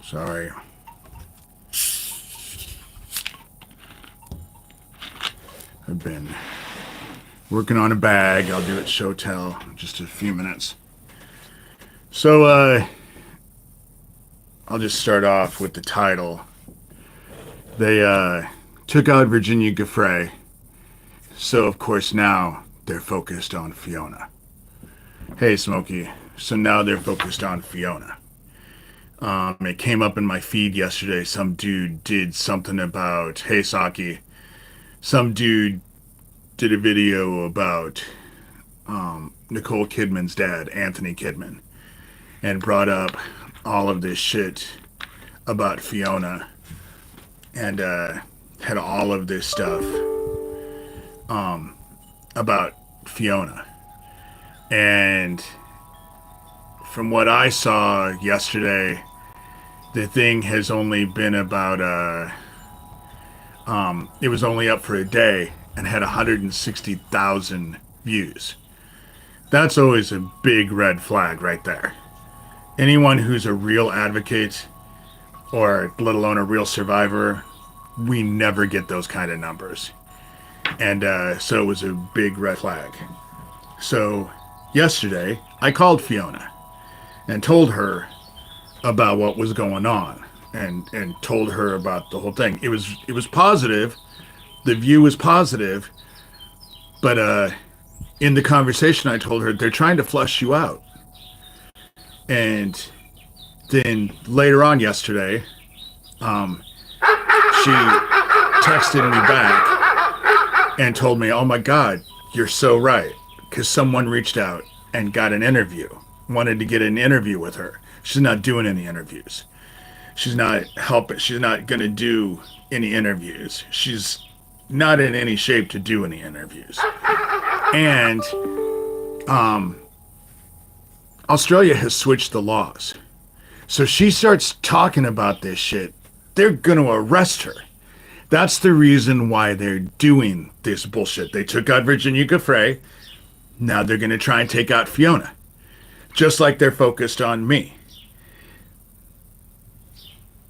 Sorry. I've been working on a bag. I'll do it show tell in just a few minutes. So, I'll just start off with the title. They took out Virginia Guay, so of course now they're focused on Fiona. Hey, Smokey. So now they're focused on Fiona. It came up in my feed yesterday. Some dude did something about, hey, Saki. Some dude did a video about Nicole Kidman's dad, Anthony Kidman, and brought up all of this shit about Fiona and had all of this stuff about Fiona. And from what I saw yesterday, the thing has only been about it was only up for a day and had 160,000 views. That's always a big red flag right there. Anyone who's a real advocate, or let alone a real survivor, we never get those kind of numbers. And so it was a big red flag. So yesterday, I called Fiona and told her about what was going on, and told her about the whole thing. It was positive. The view was positive, but in the conversation I told her, they're trying to flush you out. And then later on yesterday, she texted me back and told me, oh my God, you're so right. Because someone reached out and got an interview, wanted to get an interview with her. She's not doing any interviews. She's not helping. She's not going to do any interviews. She's not in any shape to do any interviews. And Australia has switched the laws. So she starts talking about this shit. They're going to arrest her. That's the reason why they're doing this bullshit. They took out Virginia Guay. Now they're going to try and take out Fiona. Just like they're focused on me.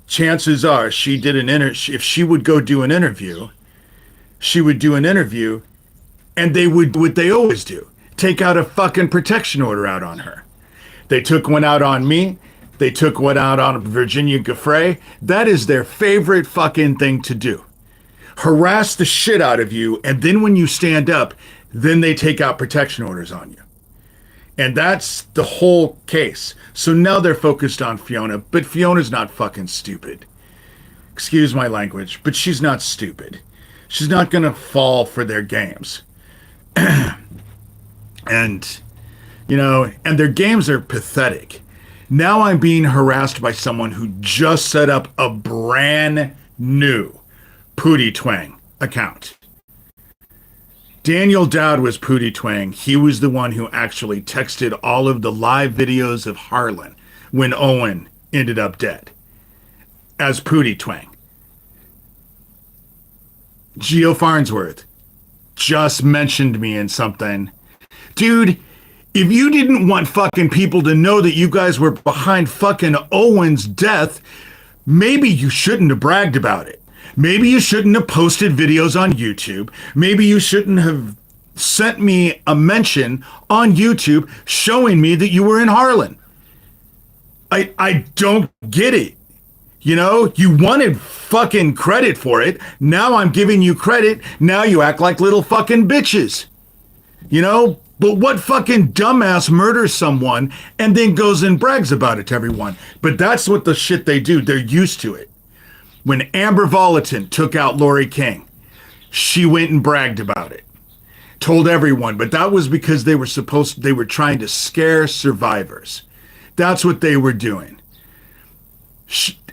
Chances are she did if she would go do an interview, she would do an interview, and they would what they always do. Take out a fucking protection order out on her. They took one out on me. They took one out on Virginia Guay. That is their favorite fucking thing to do. Harass the shit out of you, and then when you stand up, then they take out protection orders on you. And that's the whole case. So now they're focused on Fiona, but Fiona's not fucking stupid. Excuse my language, but she's not stupid. She's not gonna fall for their games. And, you know, and their games are pathetic. Now I'm being harassed by someone who just set up a brand new Pootie Twang account. Daniel Dowd was Pootie Twang. He was the one who actually texted all of the live videos of Harlan when Owen ended up dead as Pootie Twang. Geo Farnsworth just mentioned me in something. Dude, if you didn't want fucking people to know that you guys were behind fucking Owen's death, maybe you shouldn't have bragged about it. Maybe you shouldn't have posted videos on YouTube. Maybe you shouldn't have sent me a mention on YouTube showing me that you were in Harlan. I don't get it. You know, you wanted fucking credit for it. Now I'm giving you credit. Now you act like little fucking bitches. You know, but what fucking dumbass murders someone and then goes and brags about it to everyone? But that's what the shit they do. They're used to it. When Amber Volatin took out Lori King, she went and bragged about it. Told everyone, but that was because they were trying to scare survivors. That's what they were doing.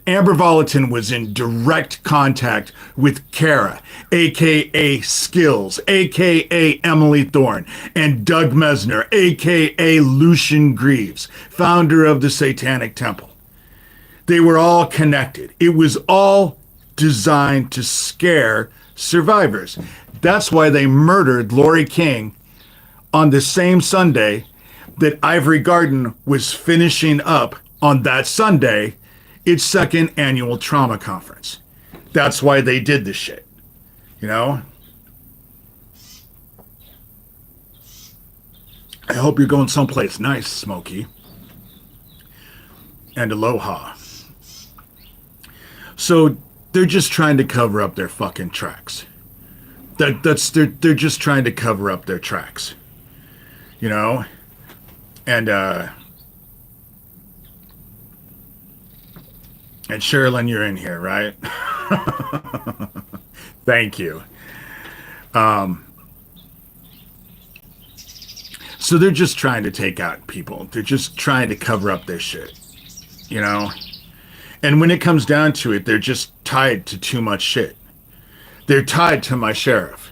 Amber Volatin was in direct contact with Kara, a.k.a. Skills, a.k.a. Emily Thorne, and Doug Mesner, a.k.a. Lucian Greaves, founder of the Satanic Temple. They were all connected. It was all designed to scare survivors. That's why they murdered Lori King on the same Sunday that Ivory Garden was finishing up on that Sunday its second annual trauma conference. That's why they did this shit. You know? I hope you're going someplace nice, Smokey. And aloha. So they're just trying to cover up their fucking tracks. They're just trying to cover up their tracks. You know? And Sherilyn, you're in here, right? Thank you. So they're just trying to take out people. They're just trying to cover up their shit, you know? And when it comes down to it, they're just tied to too much shit. They're tied to my sheriff,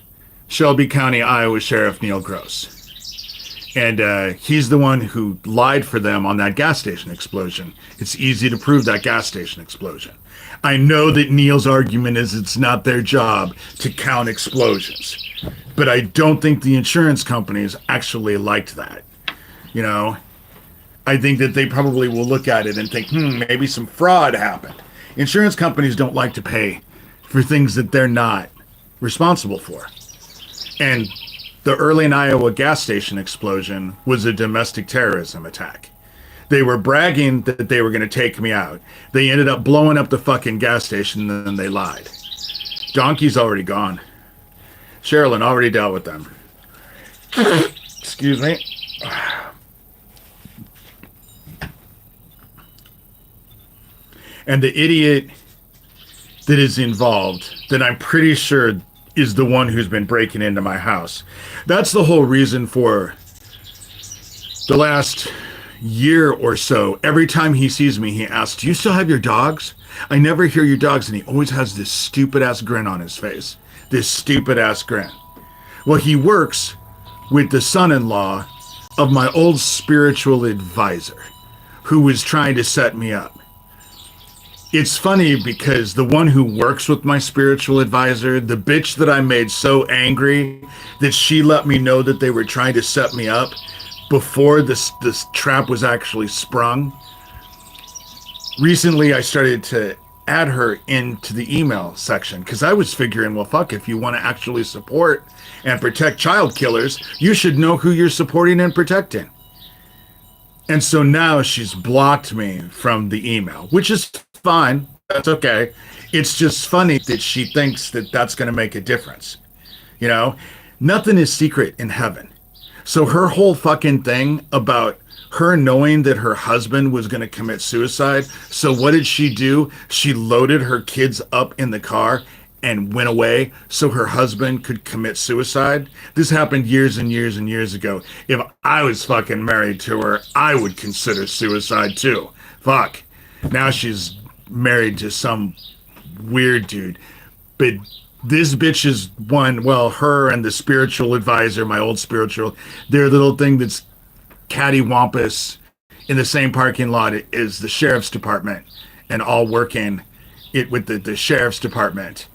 Shelby County, Iowa Sheriff Neil Gross. And he's the one who lied for them on that gas station explosion. It's easy to prove that gas station explosion. I know that Neil's argument is it's not their job to count explosions. But I don't think the insurance companies actually liked that. You know? I think that they probably will look at it and think, maybe some fraud happened. Insurance companies don't like to pay for things that they're not responsible for. And the Early, Iowa gas station explosion was a domestic terrorism attack. They were bragging that they were going to take me out. They ended up blowing up the fucking gas station, and then they lied. Donkey's already gone. Sherilyn already dealt with them. Excuse me. And the idiot that is involved, that I'm pretty sure is the one who's been breaking into my house. That's the whole reason for the last year or so. Every time he sees me, he asks, "Do you still have your dogs?" I never hear your dogs, and he always has this stupid-ass grin on his face. This stupid-ass grin. Well, he works with the son-in-law of my old spiritual advisor, who was trying to set me up. It's funny because the one who works with my spiritual advisor, the bitch that I made so angry that she let me know that they were trying to set me up before this trap was actually sprung. Recently, I started to add her into the email section because I was figuring, well, fuck, if you want to actually support and protect child killers, you should know who you're supporting and protecting. And so now she's blocked me from the email, which is fine. That's okay. It's just funny that she thinks that that's going to make a difference. You know, nothing is secret in heaven. So her whole fucking thing about her knowing that her husband was going to commit suicide. So what did she do? She loaded her kids up in the car and went away so her husband could commit suicide. This happened years and years and years ago. If I was fucking married to her, I would consider suicide too. Fuck. Now she's married to some weird dude. But this bitch is one, well, her and the spiritual advisor, my old spiritual, their little thing that's cattywampus in the same parking lot as the sheriff's department and all working it with the sheriff's department.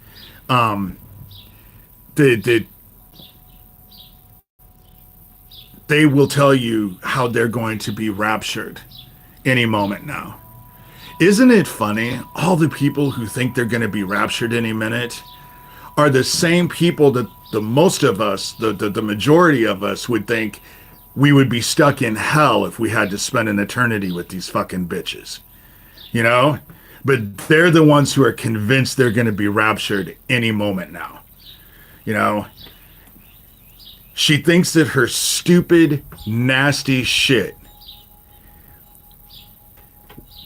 They will tell you how they're going to be raptured any moment now. Isn't it funny? All the people who think they're going to be raptured any minute are the same people that the most of us, the majority of us would think we would be stuck in hell if we had to spend an eternity with these fucking bitches. You know? But they're the ones who are convinced they're going to be raptured any moment now. You know? She thinks that her stupid, nasty shit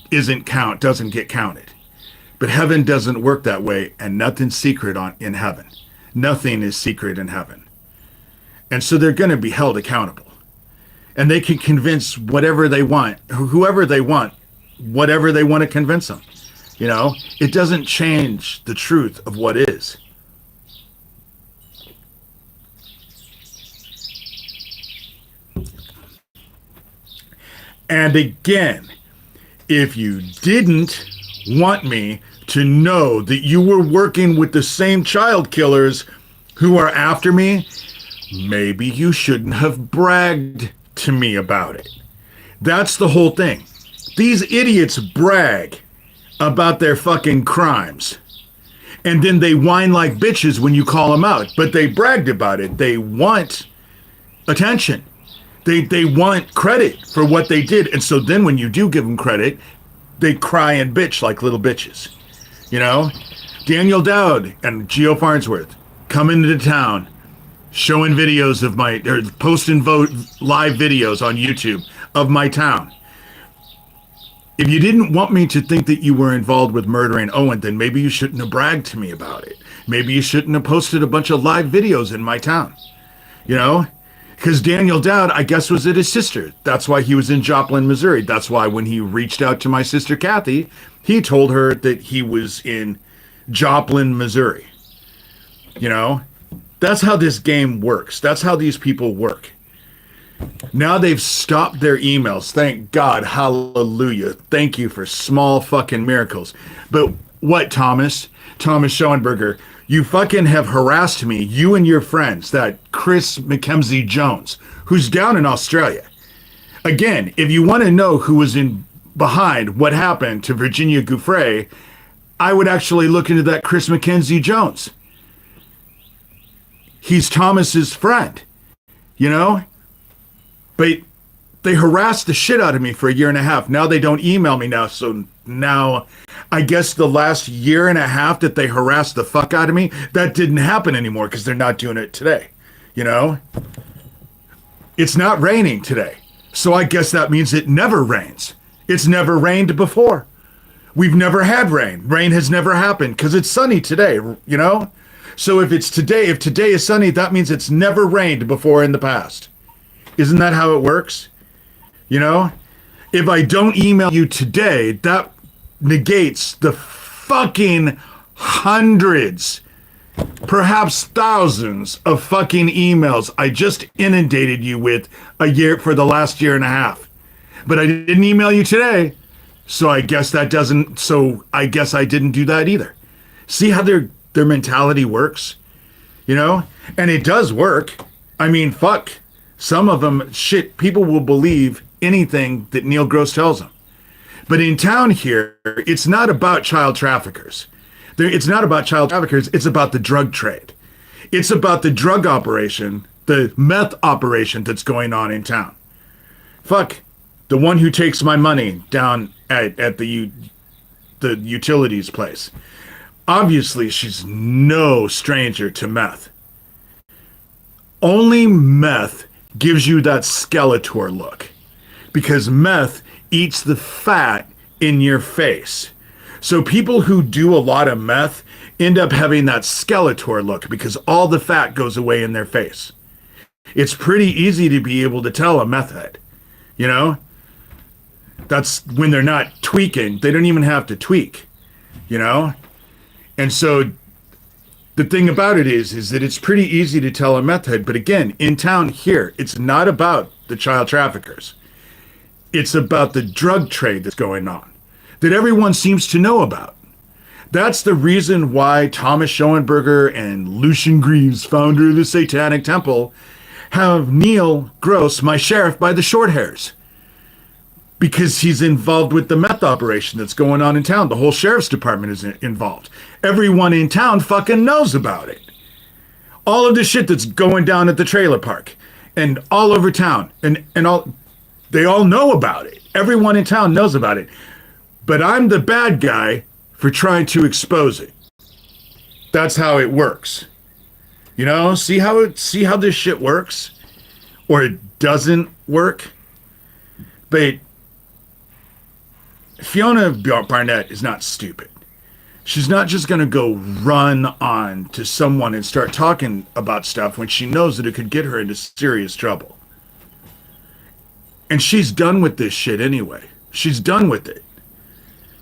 doesn't get counted. But heaven doesn't work that way, and nothing's secret in heaven. Nothing is secret in heaven. And so they're going to be held accountable. And they can convince whatever they want, whoever they want, whatever they want to convince them. You know, it doesn't change the truth of what is. And again, if you didn't want me to know that you were working with the same child killers who are after me, maybe you shouldn't have bragged to me about it. That's the whole thing. These idiots brag about their fucking crimes. And then they whine like bitches when you call them out. But they bragged about it. They want attention. They want credit for what they did. And so then when you do give them credit, they cry and bitch like little bitches. You know? Daniel Dowd and Geo Farnsworth come into town, showing videos of or posting live videos on YouTube of my town. If you didn't want me to think that you were involved with murdering Owen, then maybe you shouldn't have bragged to me about it. Maybe you shouldn't have posted a bunch of live videos in my town. You know? Because Daniel Dowd, I guess, was at his sister. That's why he was in Joplin, Missouri. That's why when he reached out to my sister Kathy, he told her that he was in Joplin, Missouri. You know? That's how this game works. That's how these people work. Now they've stopped their emails. Thank God. Hallelujah. Thank you for small fucking miracles. But what, Thomas? Thomas Schoenberger, you fucking have harassed me, you and your friends, that Chris Mackenzie Jones, who's down in Australia. Again, if you want to know who was behind what happened to Virginia Guay, I would actually look into that Chris Mackenzie Jones. He's Thomas's friend, you know? But they harassed the shit out of me for a year and a half. Now they don't email me now. So now, I guess the last year and a half that they harassed the fuck out of me, that didn't happen anymore because they're not doing it today. You know? It's not raining today. So I guess that means it never rains. It's never rained before. We've never had rain. Rain has never happened because it's sunny today, you know? So if today is sunny, that means it's never rained before in the past. Isn't that how it works? You know? If I don't email you today, that negates the fucking hundreds, perhaps thousands of fucking emails I just inundated you with for the last year and a half. But I didn't email you today, so I guess I didn't do that either. See how their mentality works? You know? And it does work. I mean, fuck. Some of them, people will believe anything that Neil Gross tells them. But in town here, it's not about child traffickers. It's not about child traffickers. It's about the drug trade. It's about the drug operation, the meth operation that's going on in town. Fuck. The one who takes my money down at the utilities place. Obviously, she's no stranger to meth. Only meth gives you that Skeletor look, because meth eats the fat in your face. So people who do a lot of meth end up having that Skeletor look because all the fat goes away in their face. It's pretty easy to be able to tell a meth head, you know? That's when they're not tweaking. They don't even have to tweak, you know? And so the thing about it is that it's pretty easy to tell a meth head. But again, in town here, it's not about the child traffickers. It's about the drug trade that's going on, that everyone seems to know about. That's the reason why Thomas Schoenberger and Lucian Greaves, founder of the Satanic Temple, have Neil Gross, my sheriff, by the short hairs. Because he's involved with the meth operation that's going on in town. The whole sheriff's department is involved. Everyone in town fucking knows about it. All of the shit that's going down at the trailer park and all over town they all know about it. Everyone in town knows about it. But I'm the bad guy for trying to expose it. That's how it works. You know, see how this shit works? Or it doesn't work? But Fiona Barnett is not stupid. She's not just going to go run on to someone and start talking about stuff when she knows that it could get her into serious trouble. And she's done with this shit anyway. She's done with it.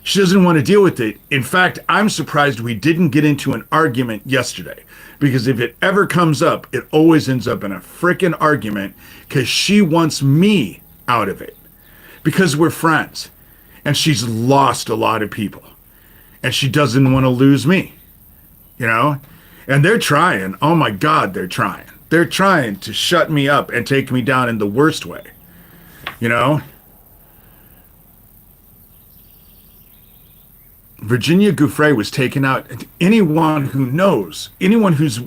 She doesn't want to deal with it. In fact, I'm surprised we didn't get into an argument yesterday. Because if it ever comes up, it always ends up in a frickin' argument because she wants me out of it. Because we're friends. And she's lost a lot of people. And she doesn't want to lose me. You know? And they're trying. Oh my God, they're trying. They're trying to shut me up and take me down in the worst way. You know? Virginia Guay was taken out. Anyone who knows, anyone who's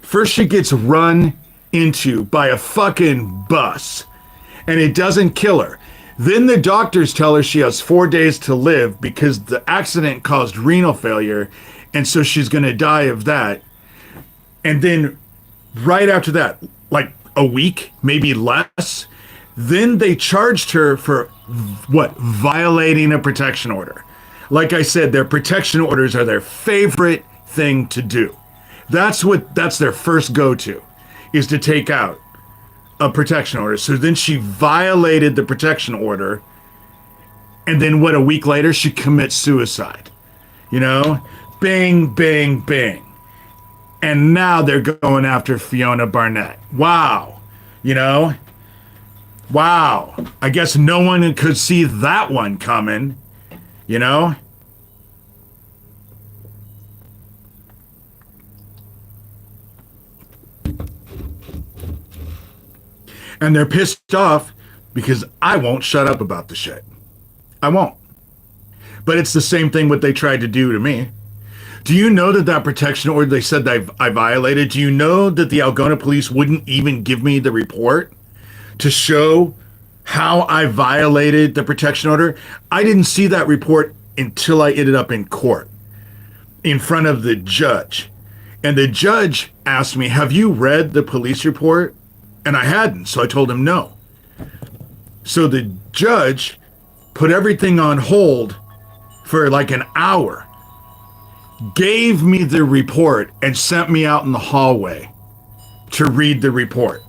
first, she gets run into by a fucking bus, and it doesn't kill her. Then the doctors tell her she has 4 days to live because the accident caused renal failure, and so she's going to die of that. And then right after that, like a week, maybe less, then they charged her for what? Violating a protection order. Like I said, their protection orders are their favorite thing to do. That's their first go-to, is to take out a protection order. So then she violated the protection order, and then a week later she commits suicide. You know? Bing, bing, bing. And now they're going after Fiona Barnett. Wow. You know? Wow. I guess no one could see that one coming. You know? And they're pissed off because I won't shut up about the shit. I won't. But it's the same thing what they tried to do to me. Do you know that protection order they said that I violated? Do you know that the Algona police wouldn't even give me the report to show how I violated the protection order? I didn't see that report until I ended up in court in front of the judge. And the judge asked me, have you read the police report? And I hadn't, so I told him no. So the judge put everything on hold for like an hour, gave me the report, and sent me out in the hallway to read the report.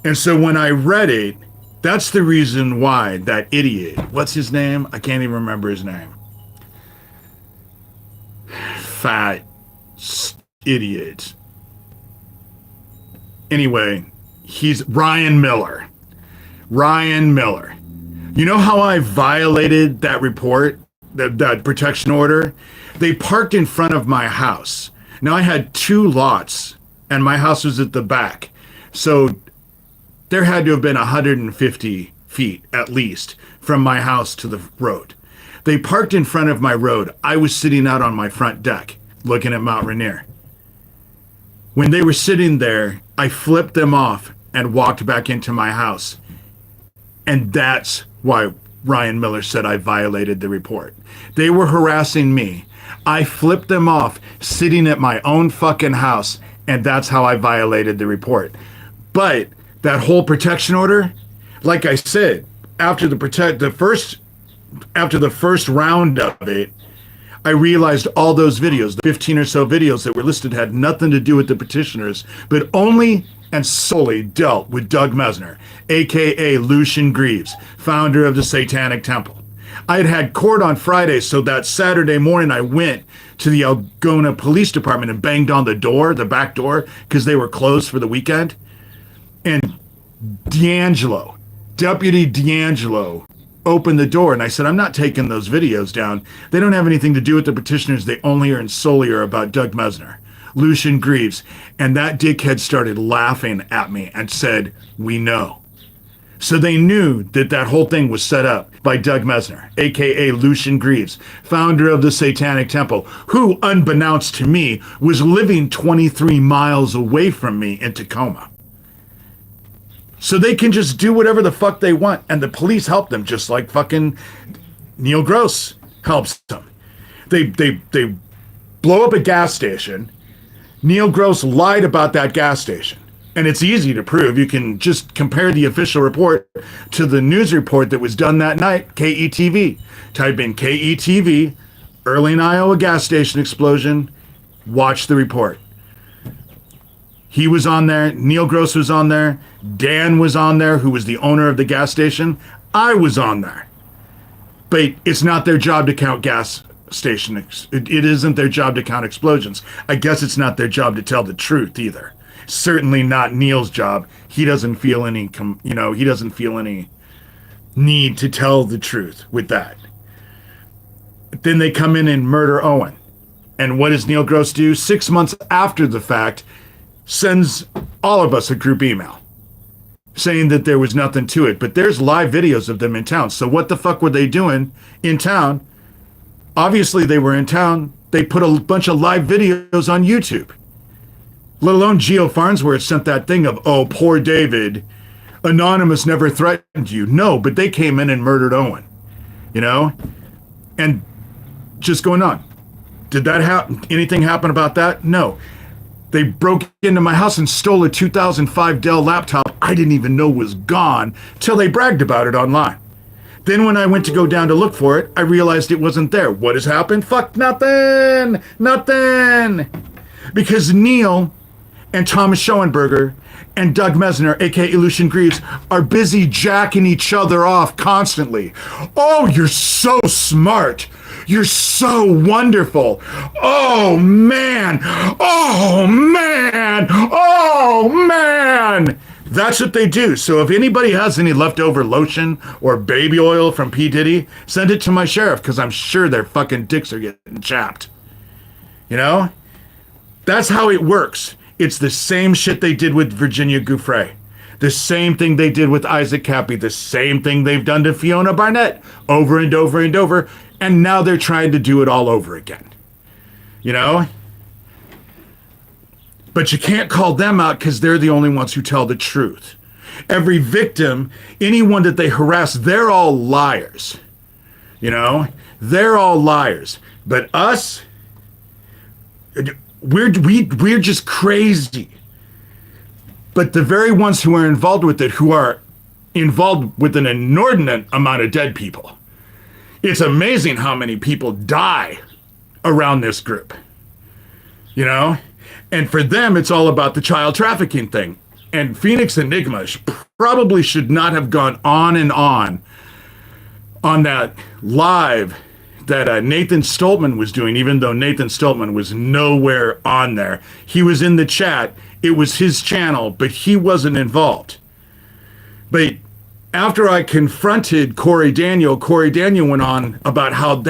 And so when I read it, that's the reason why that idiot, what's his name? I can't even remember his name. Fat idiot. Anyway, he's Ryan Miller. Ryan Miller. You know how I violated that report, that protection order? They parked in front of my house. Now I had 2 lots, and my house was at the back. So there had to have been 150 feet at least from my house to the road. They parked in front of my road. I was sitting out on my front deck looking at Mount Rainier. When they were sitting there, I flipped them off and walked back into my house. And that's why Ryan Miller said I violated the report. They were harassing me. I flipped them off sitting at my own fucking house, and that's how I violated the report. But that whole protection order, like I said, after the first round of it, I realized all those videos, the 15 or so videos that were listed, had nothing to do with the petitioners, but only and solely dealt with Doug Mesner, aka Lucian Greaves, founder of the Satanic Temple. I had had court on Friday, so that Saturday morning I went to the Algona Police Department and banged on the door, the back door, because they were closed for the weekend. And Deputy D'Angelo, opened the door, and I said, I'm not taking those videos down. They don't have anything to do with the petitioners. They only are and solely are about Doug Mesner, Lucian Greaves. And that dickhead started laughing at me and said, we know. So they knew that whole thing was set up by Doug Mesner, aka Lucian Greaves, founder of the Satanic Temple, who, unbeknownst to me, was living 23 miles away from me in Tacoma. So they can just do whatever the fuck they want, and the police help them, just like fucking Neil Gross helps them. They blow up a gas station. Neil Gross lied about that gas station. And it's easy to prove. You can just compare the official report to the news report that was done that night, KETV. Type in KETV, Early Iowa gas station explosion, watch the report. He was on there, Neil Gross was on there, Dan was on there, who was the owner of the gas station. I was on there. But it's not their job to count gas station. It isn't their job to count explosions. I guess it's not their job to tell the truth either. Certainly not Neil's job. He doesn't feel any, he doesn't feel any need to tell the truth with that. Then they come in and murder Owen. And what does Neil Gross do? 6 months after the fact, sends all of us a group email saying that there was nothing to it. But there's live videos of them in town. So what the fuck were they doing in town Obviously, they were in town. They put a bunch of live videos on YouTube. Let alone Geo Farnsworth sent that thing of, oh, poor David. Anonymous never threatened you. No, but they came in and murdered Owen. You know? And just going on. Did that happen? Anything happen about that? No. They broke into my house and stole a 2005 Dell laptop I didn't even know was gone till they bragged about it online. Then when I went to go down to look for it, I realized it wasn't there. What has happened? Fuck nothing! Nothing! Because Neil and Thomas Schoenberger and Doug Mesner, aka Lucian Greaves, are busy jacking each other off constantly. Oh, you're so smart. You're so wonderful. Oh, man. Oh, man. Oh, man. That's what they do. So if anybody has any leftover lotion or baby oil from P. Diddy, send it to my sheriff, because I'm sure their fucking dicks are getting chapped. You know? That's how it works. It's the same shit they did with Virginia Guay. The same thing they did with Isaac Cappy. The same thing they've done to Fiona Barnett over and over and over. And now they're trying to do it all over again. You know? But you can't call them out because they're the only ones who tell the truth. Every victim, anyone that they harass, they're all liars. You know? They're all liars. But us, we're just crazy. But the very ones who are involved with it, who are involved with an inordinate amount of dead people. It's amazing how many people die around this group. You know? And for them, it's all about the child trafficking thing. And Phoenix Enigma probably should not have gone on and on that live that Nathan Stoltman was doing, even though Nathan Stoltman was nowhere on there. He was in the chat. It was his channel, but he wasn't involved. But after I confronted Corey Daniel went on about how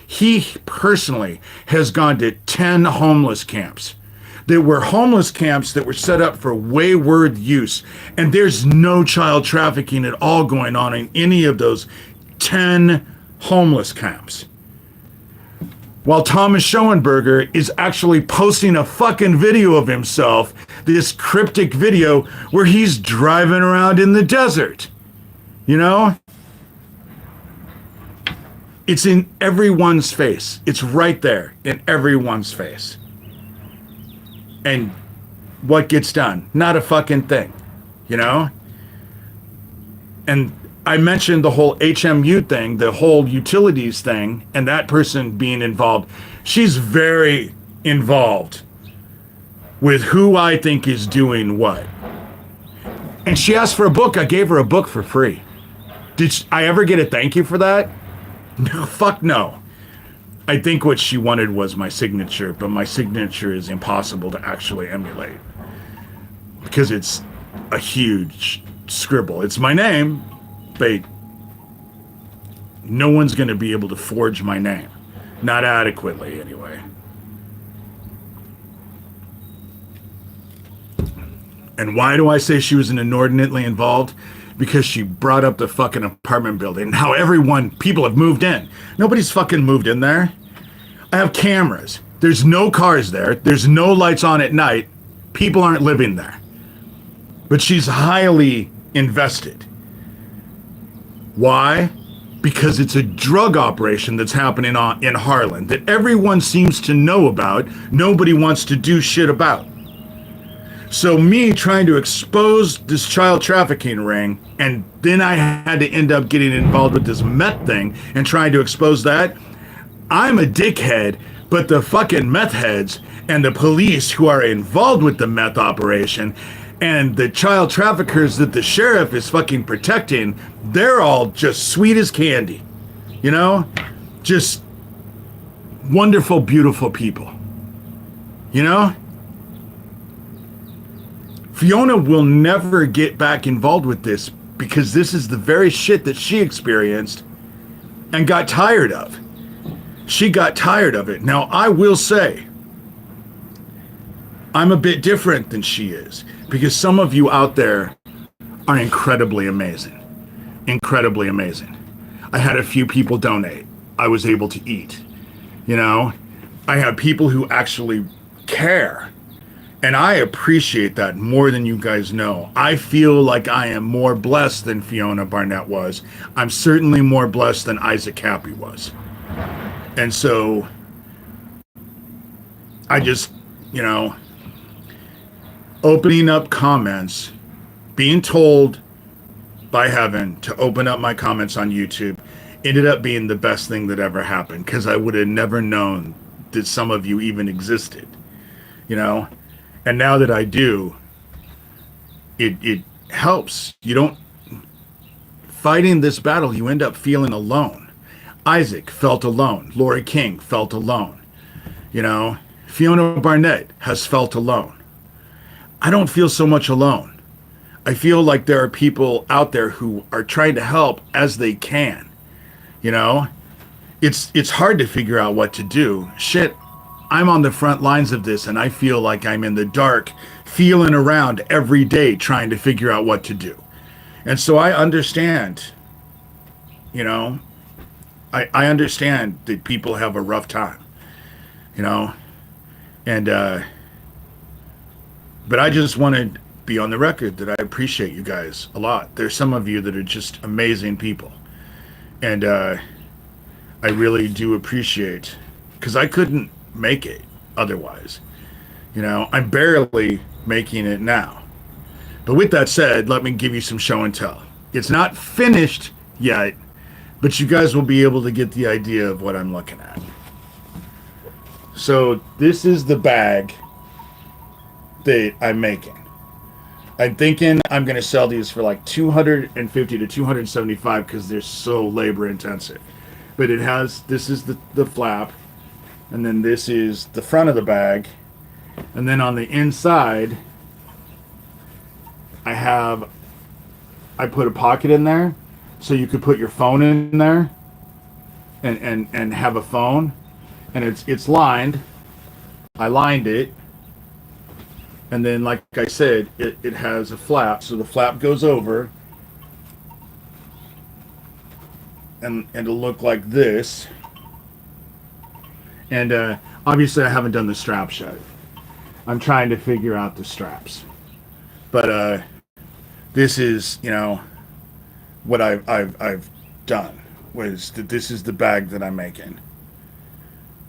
he personally has gone to 10 homeless camps. There were homeless camps that were set up for wayward use, and there's no child trafficking at all going on in any of those 10 homeless camps. While Thomas Schoenberger is actually posting a fucking video of himself, this cryptic video where he's driving around in the desert. You know? It's in everyone's face. It's right there in everyone's face. And what gets done? Not a fucking thing. You know? And I mentioned the whole HMU thing, the whole utilities thing, and that person being involved. She's very involved with who I think is doing what. And she asked for a book. I gave her a book for free. Did I ever get a thank you for that? No, fuck no. I think what she wanted was my signature, but my signature is impossible to actually emulate because it's a huge scribble. It's my name, but no one's going to be able to forge my name. Not adequately, anyway. And why do I say she was inordinately involved? Because she brought up the fucking apartment building and how people have moved in. Nobody's fucking moved in there. I have cameras. There's no cars there. There's no lights on at night. People aren't living there. But she's highly invested. Why? Because it's a drug operation that's happening in Harlan that everyone seems to know about. Nobody wants to do shit about. So me trying to expose this child trafficking ring, and then I had to end up getting involved with this meth thing and trying to expose that. I'm a dickhead, but the fucking meth heads and the police who are involved with the meth operation and the child traffickers that the sheriff is fucking protecting, they're all just sweet as candy. You know? Just wonderful, beautiful people. You know? Fiona will never get back involved with this because this is the very shit that she experienced and got tired of. She got tired of it. Now, I will say, I'm a bit different than she is because some of you out there are incredibly amazing. Incredibly amazing. I had a few people donate. I was able to eat. You know, I have people who actually care. And I appreciate that more than you guys know. I feel like I am more blessed than Fiona Barnett was. I'm certainly more blessed than Isaac Cappy was. And so I just, you know, opening up comments, being told by heaven to open up my comments on YouTube ended up being the best thing that ever happened, because I would have never known that some of you even existed, you know? And now that I do, it helps. You don't, fighting this battle, you end up feeling alone. Isaac felt alone. Lori King felt alone. You know, Fiona Barnett has felt alone. I don't feel so much alone. I feel like there are people out there who are trying to help as they can. You know, it's hard to figure out what to do. Shit, I'm on the front lines of this, and I feel like I'm in the dark, feeling around every day trying to figure out what to do. And so I understand, you know, I understand that people have a rough time, you know, and, but I just want to be on the record that I appreciate you guys a lot. There's some of you that are just amazing people. And I really do appreciate, because I couldn't make it otherwise. You know, I'm barely making it now. But with that said, let me give you some show and tell. It's not finished yet, but you guys will be able to get the idea of what I'm looking at. So this is the bag that I'm making. I'm thinking I'm going to sell these for like $250 to $275 because they're so labor intensive. But it has, this is the flap, and then this is the front of the bag, and then on the inside I put a pocket in there so you could put your phone in there and have a phone, and it's lined. I lined it. And then, like I said, it has a flap. So the flap goes over. And it'll look like this. And obviously I haven't done the straps yet. I'm trying to figure out the straps. But this is, you know, what I've done. Was that this is the bag that I'm making.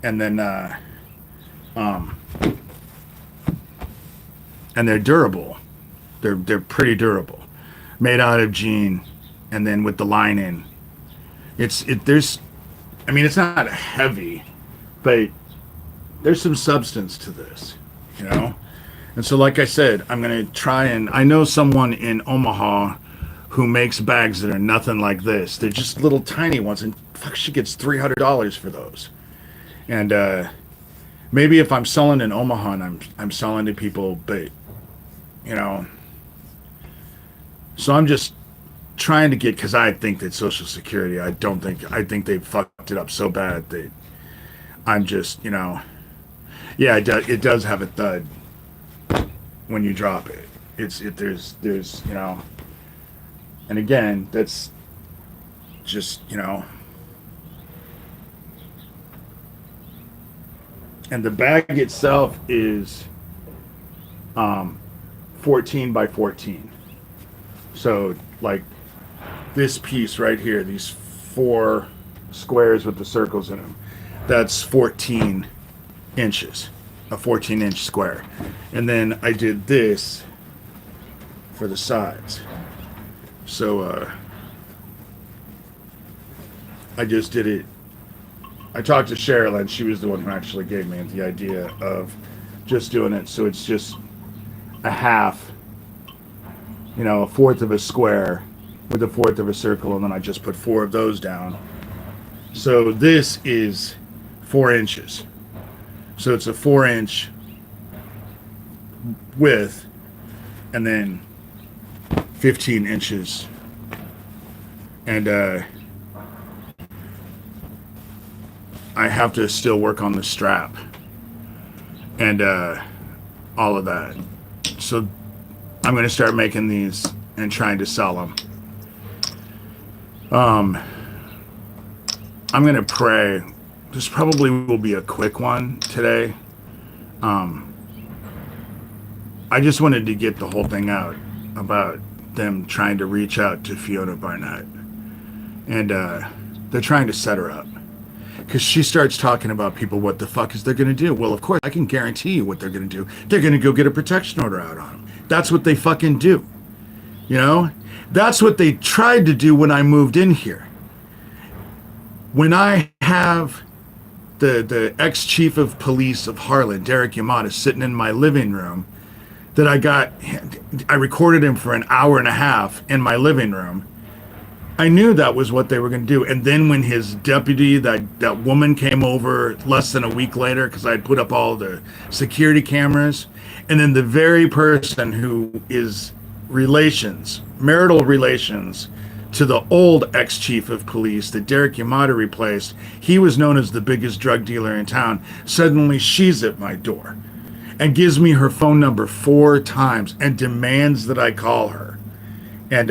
And then and they're durable. They're pretty durable. Made out of jean, and then with the lining. It's not heavy, but there's some substance to this, you know? And so like I said, I'm gonna try, and I know someone in Omaha who makes bags that are nothing like this. They're just little tiny ones, and fuck, she gets $300 for those. And maybe if I'm selling in Omaha and I'm selling to people, but you know, so I'm just trying to get, because I think that Social Security, I think they fucked it up so bad that I'm just, you know, yeah, it does have a thud when you drop it. There's you know, and again, that's just, you know, and the bag itself is 14 by 14. So like this piece right here, these 4 squares with the circles in them, that's 14 inches, a 14-inch square. And then I did this for the sides. So I just did it. I talked to Cheryl, and she was the one who actually gave me the idea of just doing it. So it's just a half, you know, a fourth of a square with a fourth of a circle, and then I just put 4 of those down. So this is 4 inches. So it's a 4-inch width, and then 15 inches. And I have to still work on the strap and all of that. So I'm going to start making these and trying to sell them. I'm going to pray this probably will be a quick one today. I just wanted to get the whole thing out about them trying to reach out to Fiona Barnett. And they're trying to set her up. Because she starts talking about people, what the fuck is they going to do? Well, of course, I can guarantee you what they're going to do. They're going to go get a protection order out on them. That's what they fucking do. You know? That's what they tried to do when I moved in here. When I have the ex-chief of police of Harlan, Derek Yamada, sitting in my living room, that I recorded him for an hour and a half in my living room. I knew that was what they were going to do. And then when his deputy, that woman came over less than a week later, because I'd put up all the security cameras, and then the very person who is marital relations to the old ex-chief of police that Derek Yamada replaced, he was known as the biggest drug dealer in town. Suddenly she's at my door and gives me her phone number 4 times and demands that I call her. And,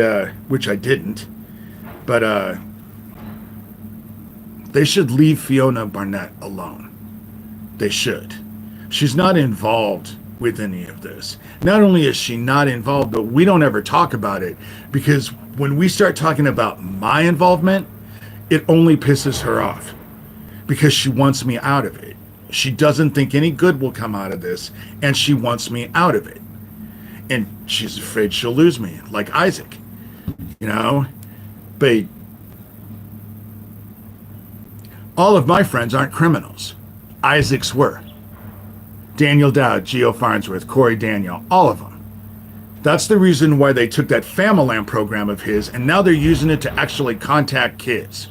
which I didn't. But, they should leave Fiona Barnett alone. They should. She's not involved with any of this. Not only is she not involved, but we don't ever talk about it, because when we start talking about my involvement, it only pisses her off because she wants me out of it. She doesn't think any good will come out of this, and she wants me out of it. And she's afraid she'll lose me, like Isaac, you know? But all of my friends aren't criminals. Isaac's were. Daniel Dowd, Gio Farnsworth, Corey Daniel, all of them. That's the reason why they took that Famalam program of his, and now they're using it to actually contact kids.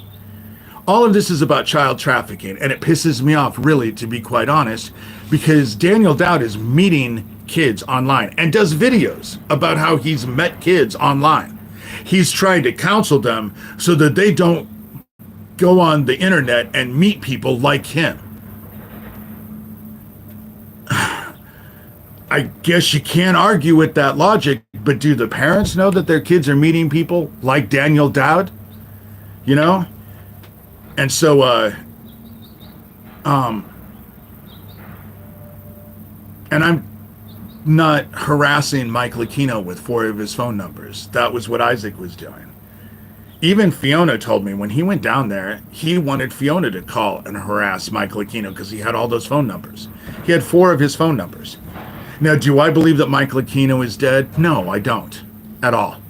All of this is about child trafficking, and it pisses me off, really, to be quite honest, because Daniel Dowd is meeting kids online and does videos about how he's met kids online. He's trying to counsel them so that they don't go on the internet and meet people like him. I guess you can't argue with that logic, but do the parents know that their kids are meeting people like Daniel Dowd? You know? And so, and I'm not harassing Mike Lucchino with 4 of his phone numbers. That was what Isaac was doing. Even Fiona told me when he went down there, he wanted Fiona to call and harass Mike Lucchino because he had all those phone numbers. He had 4 of his phone numbers. Now, do I believe that Mike Lucchino is dead? No, I don't. At all.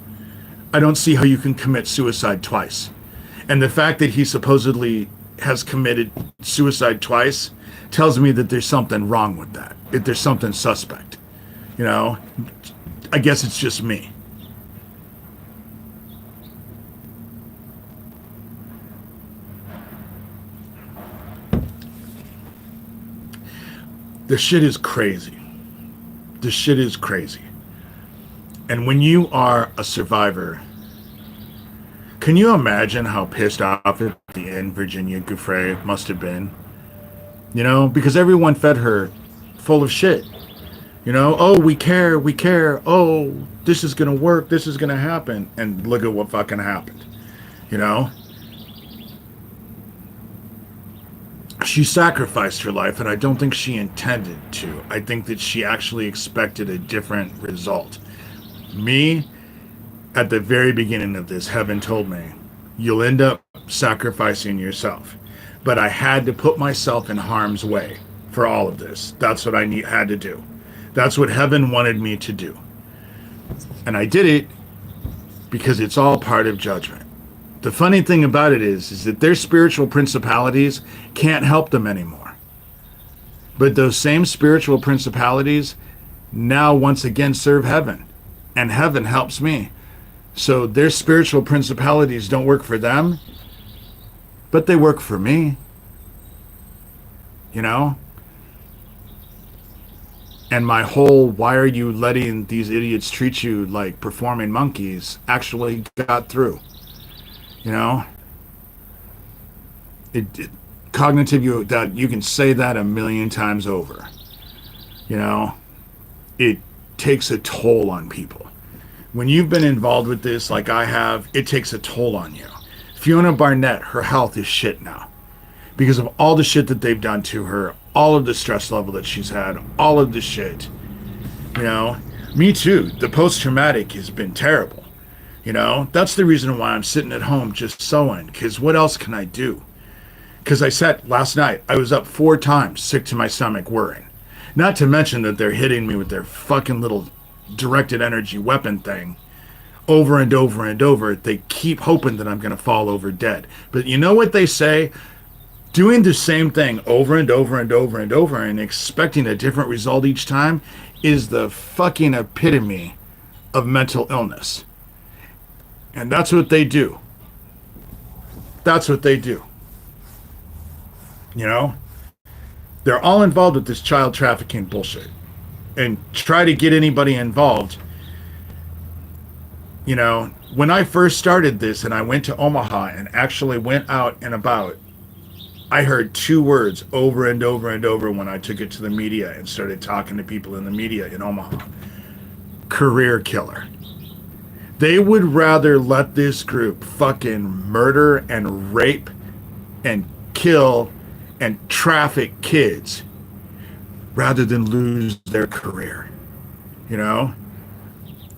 I don't see how you can commit suicide twice. And the fact that he supposedly has committed suicide twice tells me that there's something wrong with that. That there's something suspect. You know? I guess it's just me. The shit is crazy. The shit is crazy. And when you are a survivor, can you imagine how pissed off at the end Virginia Guay must have been? You know, because everyone fed her full of shit. You know, oh, we care. Oh, this is going to work. This is going to happen. And look at what fucking happened. You know? She sacrificed her life, and I don't think she intended to. I think that she actually expected a different result. Me, at the very beginning of this, heaven told me, you'll end up sacrificing yourself. But I had to put myself in harm's way for all of this. That's what I had to do. That's what heaven wanted me to do. And I did it because it's all part of judgment. The funny thing about it is that their spiritual principalities can't help them anymore. But those same spiritual principalities now once again serve heaven. And heaven helps me. So their spiritual principalities don't work for them, but they work for me. You know? And my whole, why are you letting these idiots treat you like performing monkeys, actually got through. You know? Cognitive, that you can say that a million times over. You know? It takes a toll on people. When you've been involved with this like I have, it takes a toll on you. Fiona Barnett, her health is shit now. because of all the shit that they've done to her, all of the stress level that she's had, all of the shit. You know, me too. The post-traumatic has been terrible. You know, that's the reason why I'm sitting at home just sewing, because what else can I do? Because I said last night, I was up 4 times, sick to my stomach, worrying. Not to mention that they're hitting me with their fucking little directed energy weapon thing over and over and over. They keep hoping that I'm going to fall over dead. But you know what they say? Doing the same thing over and over and over and over and expecting a different result each time is the fucking epitome of mental illness. And that's what they do. That's what they do. You know? They're all involved with this child trafficking bullshit. And try to get anybody involved. You know, when I first started this and I went to Omaha and actually went out and about, I heard 2 words over and over and over when I took it to the media and started talking to people in the media in Omaha. Career killer. They would rather let this group fucking murder and rape and kill and traffic kids rather than lose their career. You know?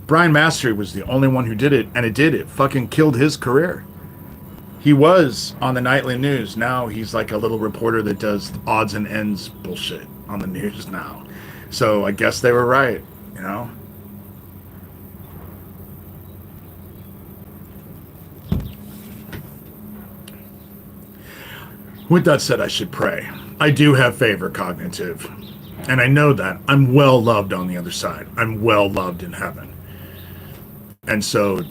Brian Mastery was the only one who did it, and it fucking killed his career. He was on the nightly news. Now he's like a little reporter that does odds and ends bullshit on the news now. So I guess they were right, you know? With that said, I should pray. I do have favor cognitive. And I know that. I'm well loved on the other side. I'm well loved in heaven. And so,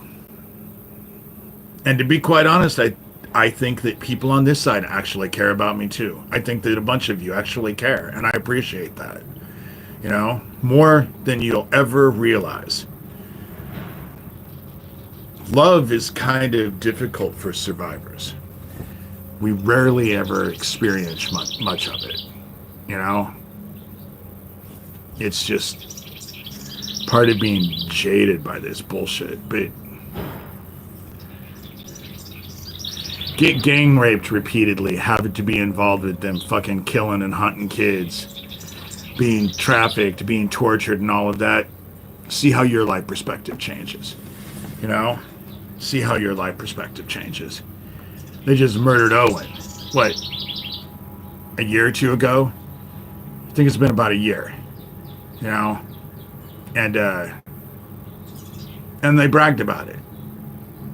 and to be quite honest, I think that people on this side actually care about me too. I think that a bunch of you actually care, and I appreciate that. You know, more than you'll ever realize. Love is kind of difficult for survivors. We rarely ever experience much of it, you know? It's just part of being jaded by this bullshit, but get gang raped repeatedly, have it to be involved with them fucking killing and hunting kids, being trafficked, being tortured and all of that. See how your life perspective changes, you know? See how your life perspective changes. They just murdered Owen, what, a year or 2 ago? I think it's been about a year, you know? And they bragged about it.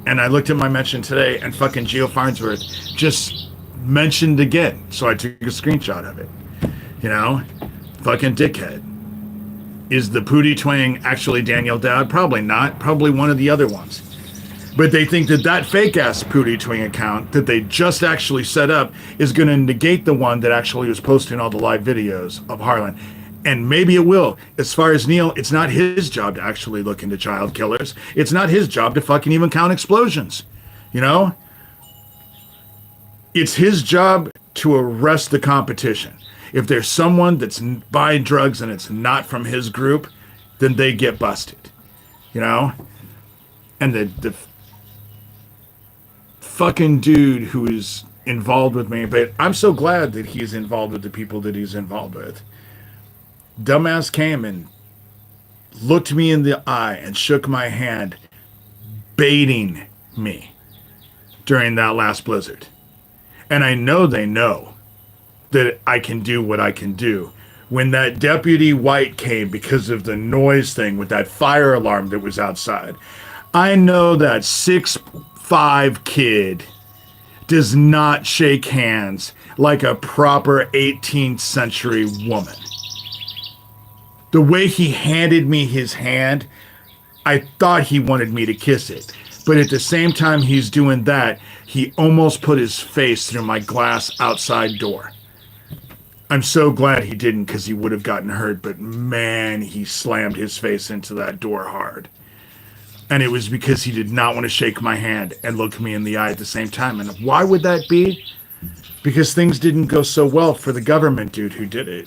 And I looked at my mention today, and fucking Gio Farnsworth just mentioned again. So I took a screenshot of it. You know? Fucking dickhead. Is the Pootie Twang actually Daniel Dowd? Probably not. Probably one of the other ones. But they think that that fake-ass Pootie Twang account that they just actually set up is going to negate the one that actually was posting all the live videos of Harlan. And maybe it will. As far as Neil, it's not his job to actually look into child killers. It's not his job to fucking even count explosions. You know? It's his job to arrest the competition. If there's someone that's buying drugs and it's not from his group, then they get busted. You know? And the fucking dude who is involved with me, but I'm so glad that he's involved with the people that he's involved with. Dumbass came and looked me in the eye and shook my hand, baiting me during that last blizzard. And I know they know that I can do what I can do. When that Deputy White came because of the noise thing with that fire alarm that was outside, I know that 6'5" kid does not shake hands like a proper 18th century woman. The way he handed me his hand, I thought he wanted me to kiss it. But at the same time he's doing that, he almost put his face through my glass outside door. I'm so glad he didn't, because he would have gotten hurt. But man, he slammed his face into that door hard. And it was because he did not want to shake my hand and look me in the eye at the same time. And why would that be? Because things didn't go so well for the government dude who did it.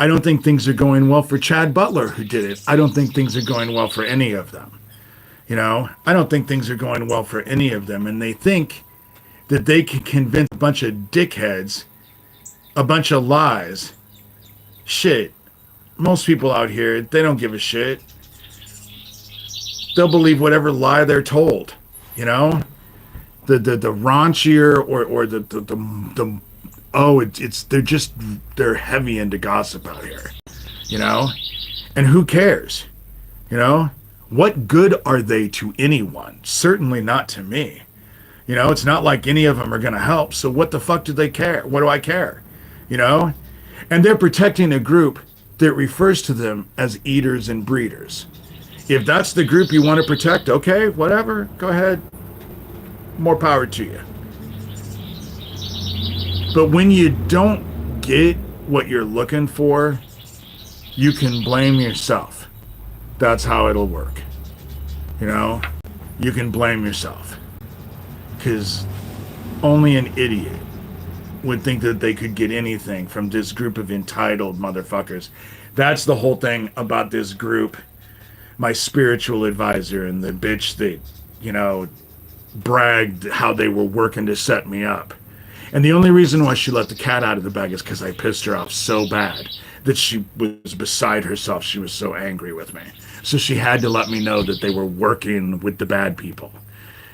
I don't think things are going well for Chad Butler, who did it. I don't think things are going well for any of them. You know, I don't think things are going well for any of them. And they think that they can convince a bunch of dickheads, a bunch of lies. Shit. Most people out here, they don't give a shit. They'll believe whatever lie they're told, you know? The raunchier or the oh, it's they're heavy into gossip out here, you know? And who cares? You know? What good are they to anyone? Certainly not to me. You know, it's not like any of them are going to help. So what the fuck do they care? What do I care? You know? And they're protecting a group that refers to them as eaters and breeders. If that's the group you want to protect, okay, whatever, go ahead. More power to you. But when you don't get what you're looking for, you can blame yourself. That's how it'll work. You know? You can blame yourself. Because only an idiot would think that they could get anything from this group of entitled motherfuckers. That's the whole thing about this group. My spiritual advisor and the bitch that, you know, bragged how they were working to set me up. And the only reason why she let the cat out of the bag is because I pissed her off so bad that she was beside herself. She was so angry with me. So she had to let me know that they were working with the bad people,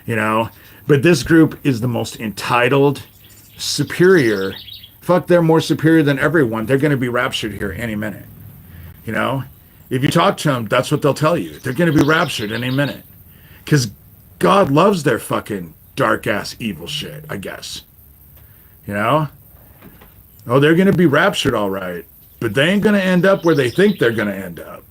you know? But this group is the most entitled, superior. Fuck, they're more superior than everyone. They're going to be raptured here any minute, you know? If you talk to them, that's what they'll tell you. They're going to be raptured any minute. Because God loves their fucking dark-ass evil shit, I guess. You know? Oh, they're going to be raptured all right. But they ain't going to end up where they think they're going to end up.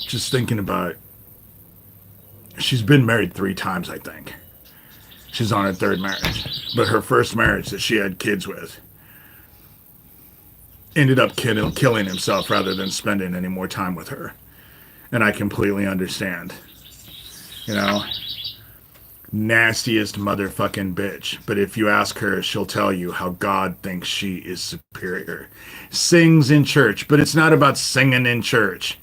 Just thinking about it. She's been married 3 times, I think. She's on her 3rd marriage. But her first marriage that she had kids with ended up killing himself rather than spending any more time with her. And I completely understand. You know? Nastiest motherfucking bitch. But if you ask her, she'll tell you how God thinks she is superior. Sings in church, but it's not about singing in church.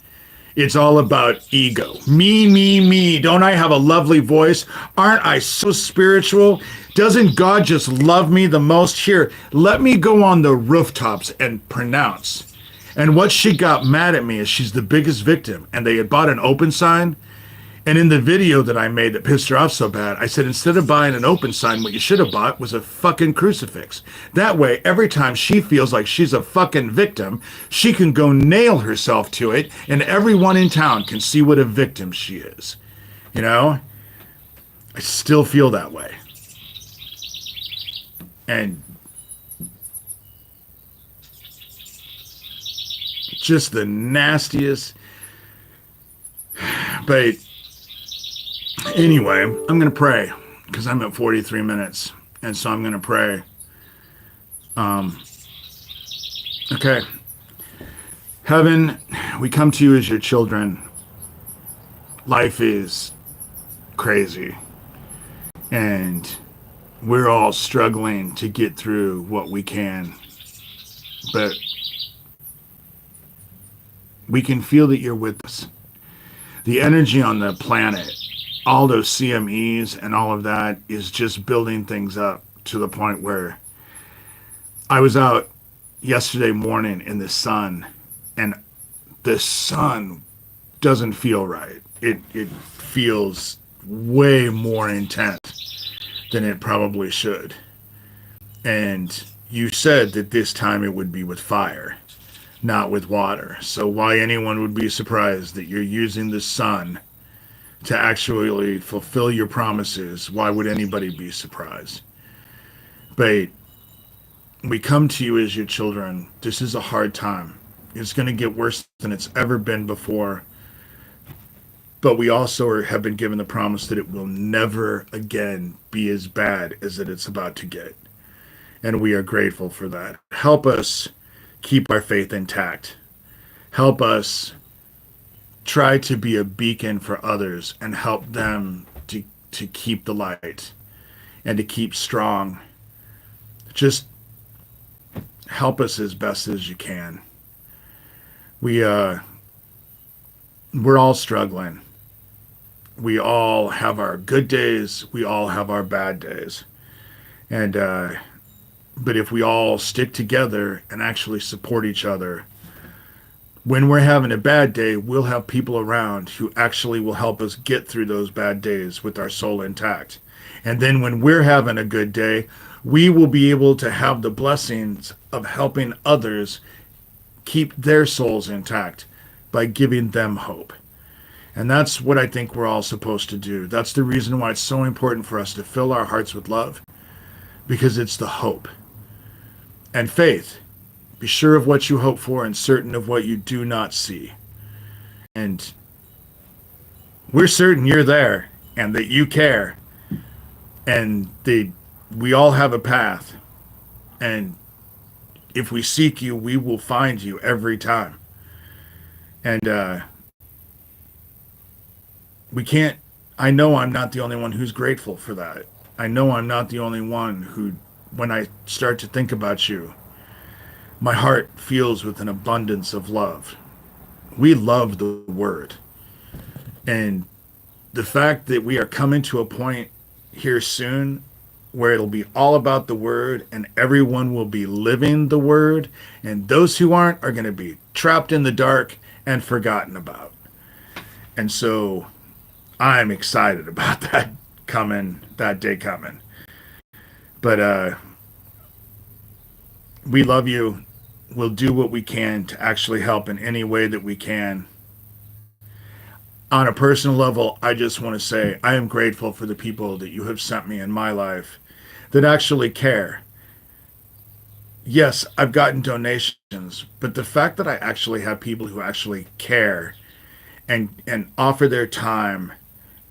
It's all about ego. Me, me, me. Don't I have a lovely voice? Aren't I so spiritual? Doesn't God just love me the most? Here, let me go on the rooftops and pronounce. And what she got mad at me is she's the biggest victim. And they had bought an open sign. And in the video that I made that pissed her off so bad, I said, instead of buying an open sign, what you should have bought was a fucking crucifix. That way, every time she feels like she's a fucking victim, she can go nail herself to it, and everyone in town can see what a victim she is. You know? I still feel that way. And just the nastiest. But anyway, I'm going to pray because I'm at 43 minutes. And so I'm going to pray. Okay. Heaven, we come to you as your children. Life is crazy. And we're all struggling to get through what we can. But we can feel that you're with us. The energy on the planet, all those CMEs and all of that is just building things up to the point where I was out yesterday morning in the sun, and the sun doesn't feel right. It feels way more intense than it probably should. And you said that this time it would be with fire, not with water. So why anyone would be surprised that you're using the sun to actually fulfill your promises, why would anybody be surprised? But we come to you as your children. This is a hard time. It's going to get worse than it's ever been before. But we also have been given the promise that it will never again be as bad as it's about to get. And we are grateful for that. Help us keep our faith intact. Help us try to be a beacon for others and help them to keep the light and to keep strong. Just help us as best as you can. We we're all struggling. We all have our good days. We all have our bad days. And but if we all stick together and actually support each other, when we're having a bad day, we'll have people around who actually will help us get through those bad days with our soul intact. And then when we're having a good day, we will be able to have the blessings of helping others keep their souls intact by giving them hope. And that's what I think we're all supposed to do. That's the reason why it's so important for us to fill our hearts with love, because it's the hope and faith. Be sure of what you hope for and certain of what you do not see. And we're certain you're there and that you care and that we all have a path. And if we seek you, we will find you every time. And we can't, I know I'm not the only one who's grateful for that. I know I'm not the only one who, when I start to think about you, my heart feels with an abundance of love. We love the word. And the fact that we are coming to a point here soon where it'll be all about the word and everyone will be living the word, and those who aren't are going to be trapped in the dark and forgotten about. And so I'm excited about that coming, that day coming. But we love you. We'll do what we can to actually help in any way that we can. On a personal level, I just want to say I am grateful for the people that you have sent me in my life that actually care. Yes, I've gotten donations, but the fact that I actually have people who actually care and offer their time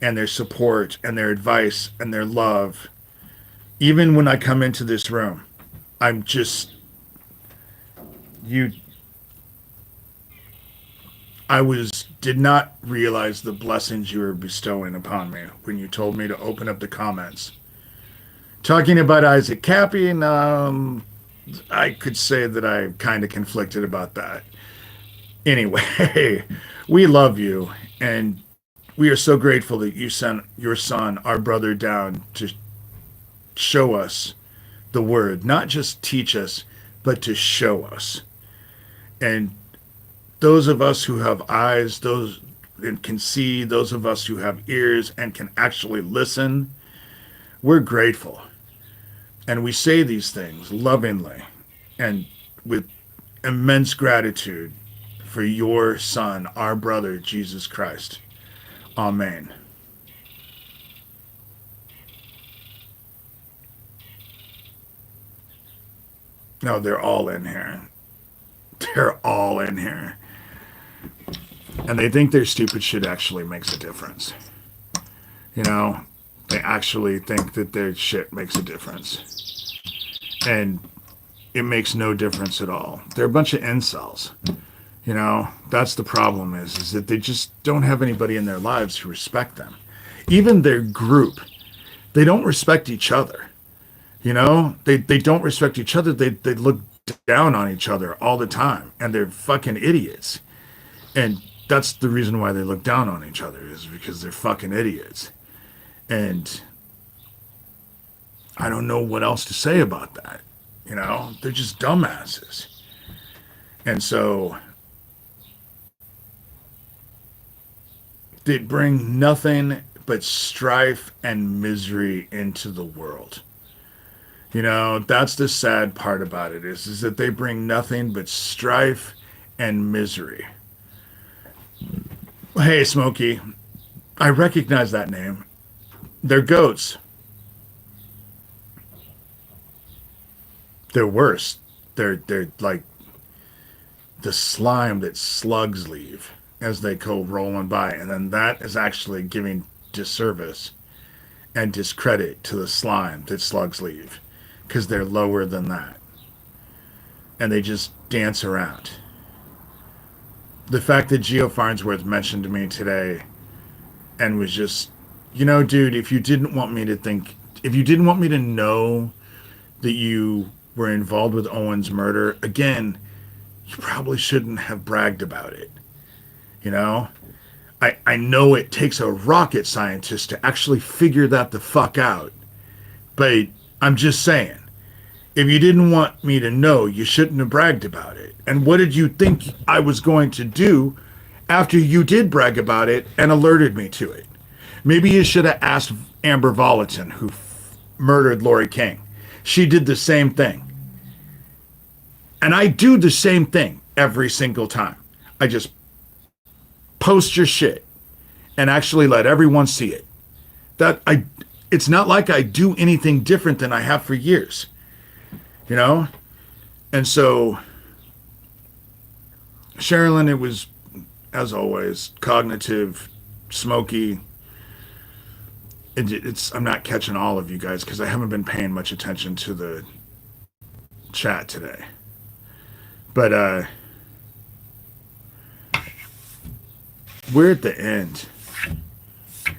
and their support and their advice and their love, even when I come into this room, I'm just, you, did not realize the blessings you were bestowing upon me when you told me to open up the comments. Talking about Isaac Cappy, I could say that I'm kind of conflicted about that. Anyway, we love you, and we are so grateful that you sent your son, our brother, down to show us the word, not just teach us, but to show us. And those of us who have eyes, those and can see, those of us who have ears and can actually listen, we're grateful. And we say these things lovingly and with immense gratitude for your son, our brother, Jesus Christ. Amen. No, they're all in here. They're all in here. And they think their stupid shit actually makes a difference. You know, they actually think that their shit makes a difference. And it makes no difference at all. They're a bunch of incels. You know, that's the problem is that they just don't have anybody in their lives who respect them. Even their group, they don't respect each other. You know, they don't respect each other. They look down on each other all the time, and they're fucking idiots. And that's the reason why they look down on each other, is because they're fucking idiots. And I don't know what else to say about that. You know, they're just dumbasses. And so they bring nothing but strife and misery into the world. You know, that's the sad part about it is that they bring nothing but strife and misery. Hey, Smokey, I recognize that name. They're goats. They're worse. They're like the slime that slugs leave as they go rolling by, and then that is actually giving disservice and discredit to the slime that slugs leave, because they're lower than that, and they just dance around. The fact that Geo Farnsworth mentioned to me today and was just, you know, dude, if you didn't want me to know that you were involved with Owen's murder, again, you probably shouldn't have bragged about it. You know? I know it takes a rocket scientist to actually figure that the fuck out. But I'm just saying, if you didn't want me to know, you shouldn't have bragged about it. And what did you think I was going to do after you did brag about it and alerted me to it? Maybe you should have asked Amber Volatin, who murdered Lori King. She did the same thing. And I do the same thing every single time. I just post your shit and actually let everyone see it. It's not like I do anything different than I have for years. You know? And so, Sherilyn, it was, as always, cognitive, smoky. I'm not catching all of you guys because I haven't been paying much attention to the chat today. But, we're at the end.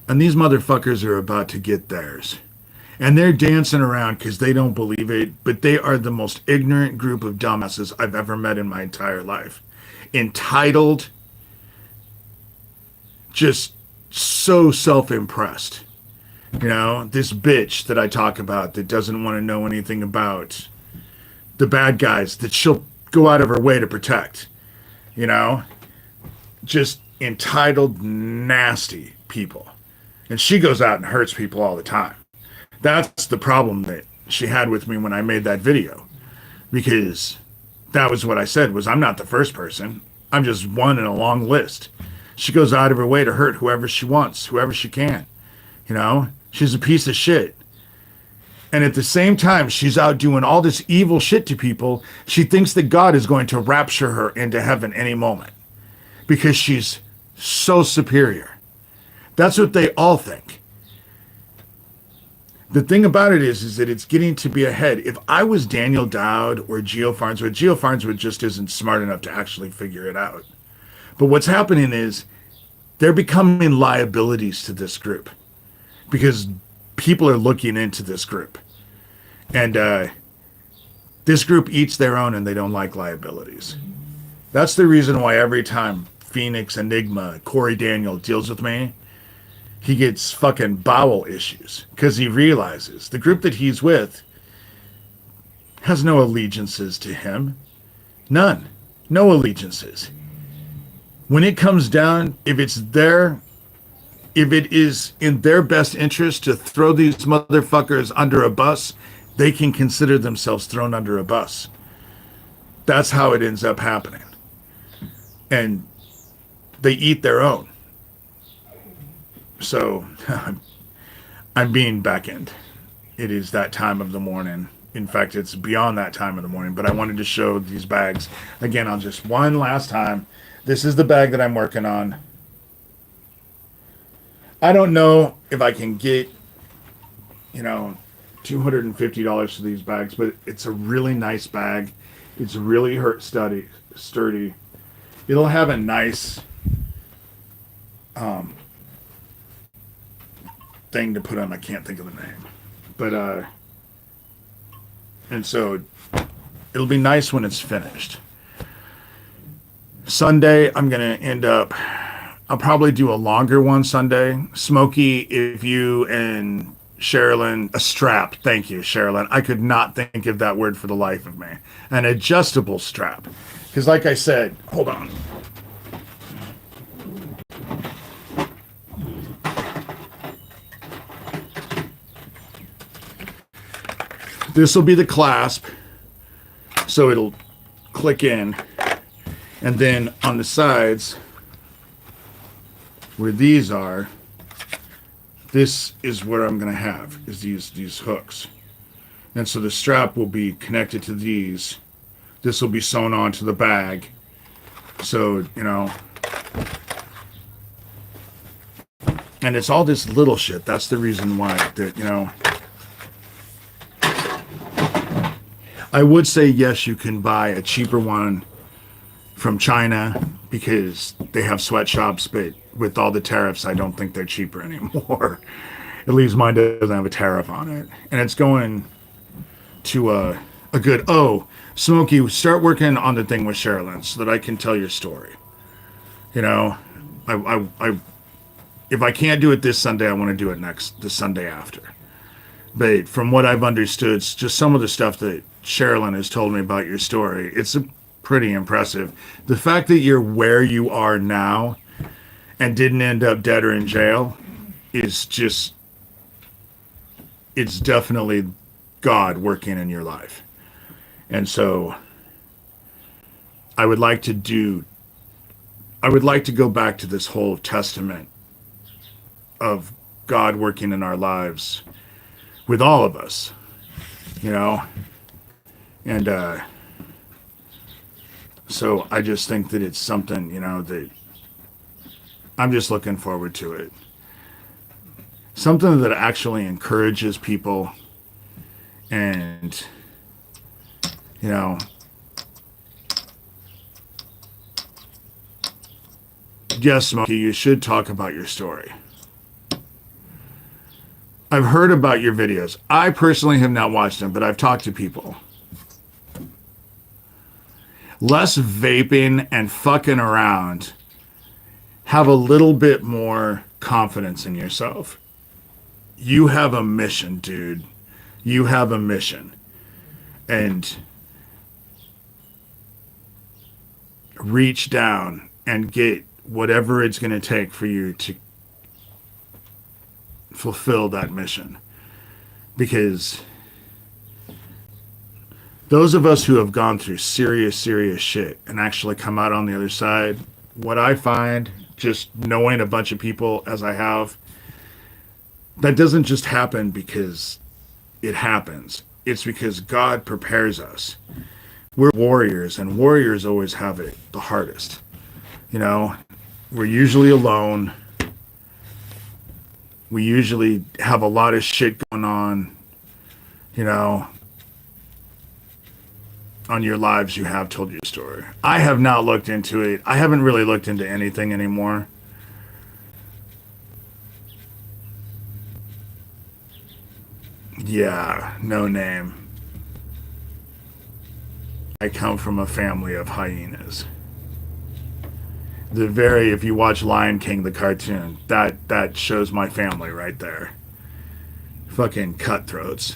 And these motherfuckers are about to get theirs. And they're dancing around because they don't believe it, but they are the most ignorant group of dumbasses I've ever met in my entire life. Entitled, just so self-impressed. You know, this bitch that I talk about that doesn't want to know anything about the bad guys that she'll go out of her way to protect. You know? Just entitled, nasty people. And she goes out and hurts people all the time. That's the problem that she had with me when I made that video. Because that was what I said, was I'm not the first person. I'm just one in a long list. She goes out of her way to hurt whoever she wants, whoever she can. You know? She's a piece of shit. And at the same time, she's out doing all this evil shit to people. She thinks that God is going to rapture her into heaven any moment. Because she's so superior. That's what they all think. The thing about it is that it's getting to be ahead. If I was Daniel Dowd or Gio Farnsworth just isn't smart enough to actually figure it out. But what's happening is they're becoming liabilities to this group because people are looking into this group. And this group eats their own and they don't like liabilities. That's the reason why every time Phoenix, Enigma, Corey Daniel deals with me, he gets fucking bowel issues because he realizes the group that he's with has no allegiances to him. None. No allegiances. When it comes down, if it is in their best interest to throw these motherfuckers under a bus, they can consider themselves thrown under a bus. That's how it ends up happening. And they eat their own. So, I'm being back-end. It is that time of the morning. In fact, it's beyond that time of the morning, but I wanted to show these bags. Again, I'll just one last time. This is the bag that I'm working on. I don't know if I can get, $250 for these bags, but it's a really nice bag. It's really sturdy. It'll have a nice thing to put on. I can't think of the name, but and so it'll be nice when it's finished. Sunday, I'm gonna I'll probably do a longer one Sunday. Smokey, if you and Sherilyn, a strap. Thank you, Sherilyn. I could not think of that word for the life of me. An adjustable strap. Because like I said, hold on. This will be the clasp, so it'll click in, and then on the sides, where these are, this is where I'm going to have, is these hooks. And so the strap will be connected to these. This will be sewn onto the bag. So, and it's all this little shit. That's the reason why, I would say, yes, you can buy a cheaper one from China because they have sweatshops, but with all the tariffs, I don't think they're cheaper anymore. At least mine doesn't have a tariff on it. And it's going to A good, oh, Smokey, start working on the thing with Sherilyn so that I can tell your story. You know, I if I can't do it this Sunday, I want to do it the Sunday after. But from what I've understood, it's just some of the stuff that Sherilyn has told me about your story, it's pretty impressive. The fact that you're where you are now and didn't end up dead or in jail is just, it's definitely God working in your life. And so I would like to go back to this whole testament of God working in our lives with all of us, you know? And so I just think that it's something, you know, that I'm just looking forward to it. Something that actually encourages people and, you know, yes, Smokey, you should talk about your story. I've heard about your videos. I personally have not watched them, but I've talked to people. Less vaping and fucking around. Have a little bit more confidence in yourself. You have a mission, dude. You have a mission. And reach down and get whatever it's going to take for you to fulfill that mission. Because those of us who have gone through serious shit and actually come out on the other side, what I find, just knowing a bunch of people as I have, that doesn't just happen because it happens. It's because God prepares us. We're warriors, and warriors always have it the hardest. You know, we're usually alone. We usually have a lot of shit going on, you know. On your lives, you have told your story. I have not looked into it. I haven't really looked into anything anymore. Yeah, no name. I come from a family of hyenas. If you watch Lion King, the cartoon, that shows my family right there. Fucking cutthroats.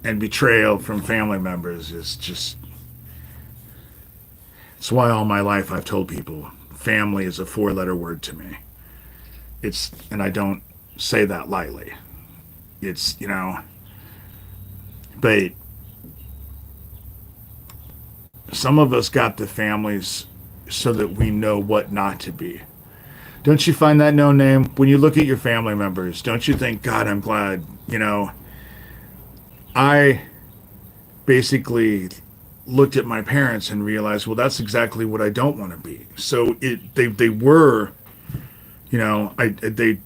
And betrayal from family members is just... It's why all my life I've told people, family is a 4-letter word to me. And I don't say that lightly. It's, you know... But some of us got the families so that we know what not to be. Don't you find that, no name? When you look at your family members, don't you think, God, I'm glad, you know... I basically looked at my parents and realized, well, that's exactly what I don't want to be. So they were, you know, they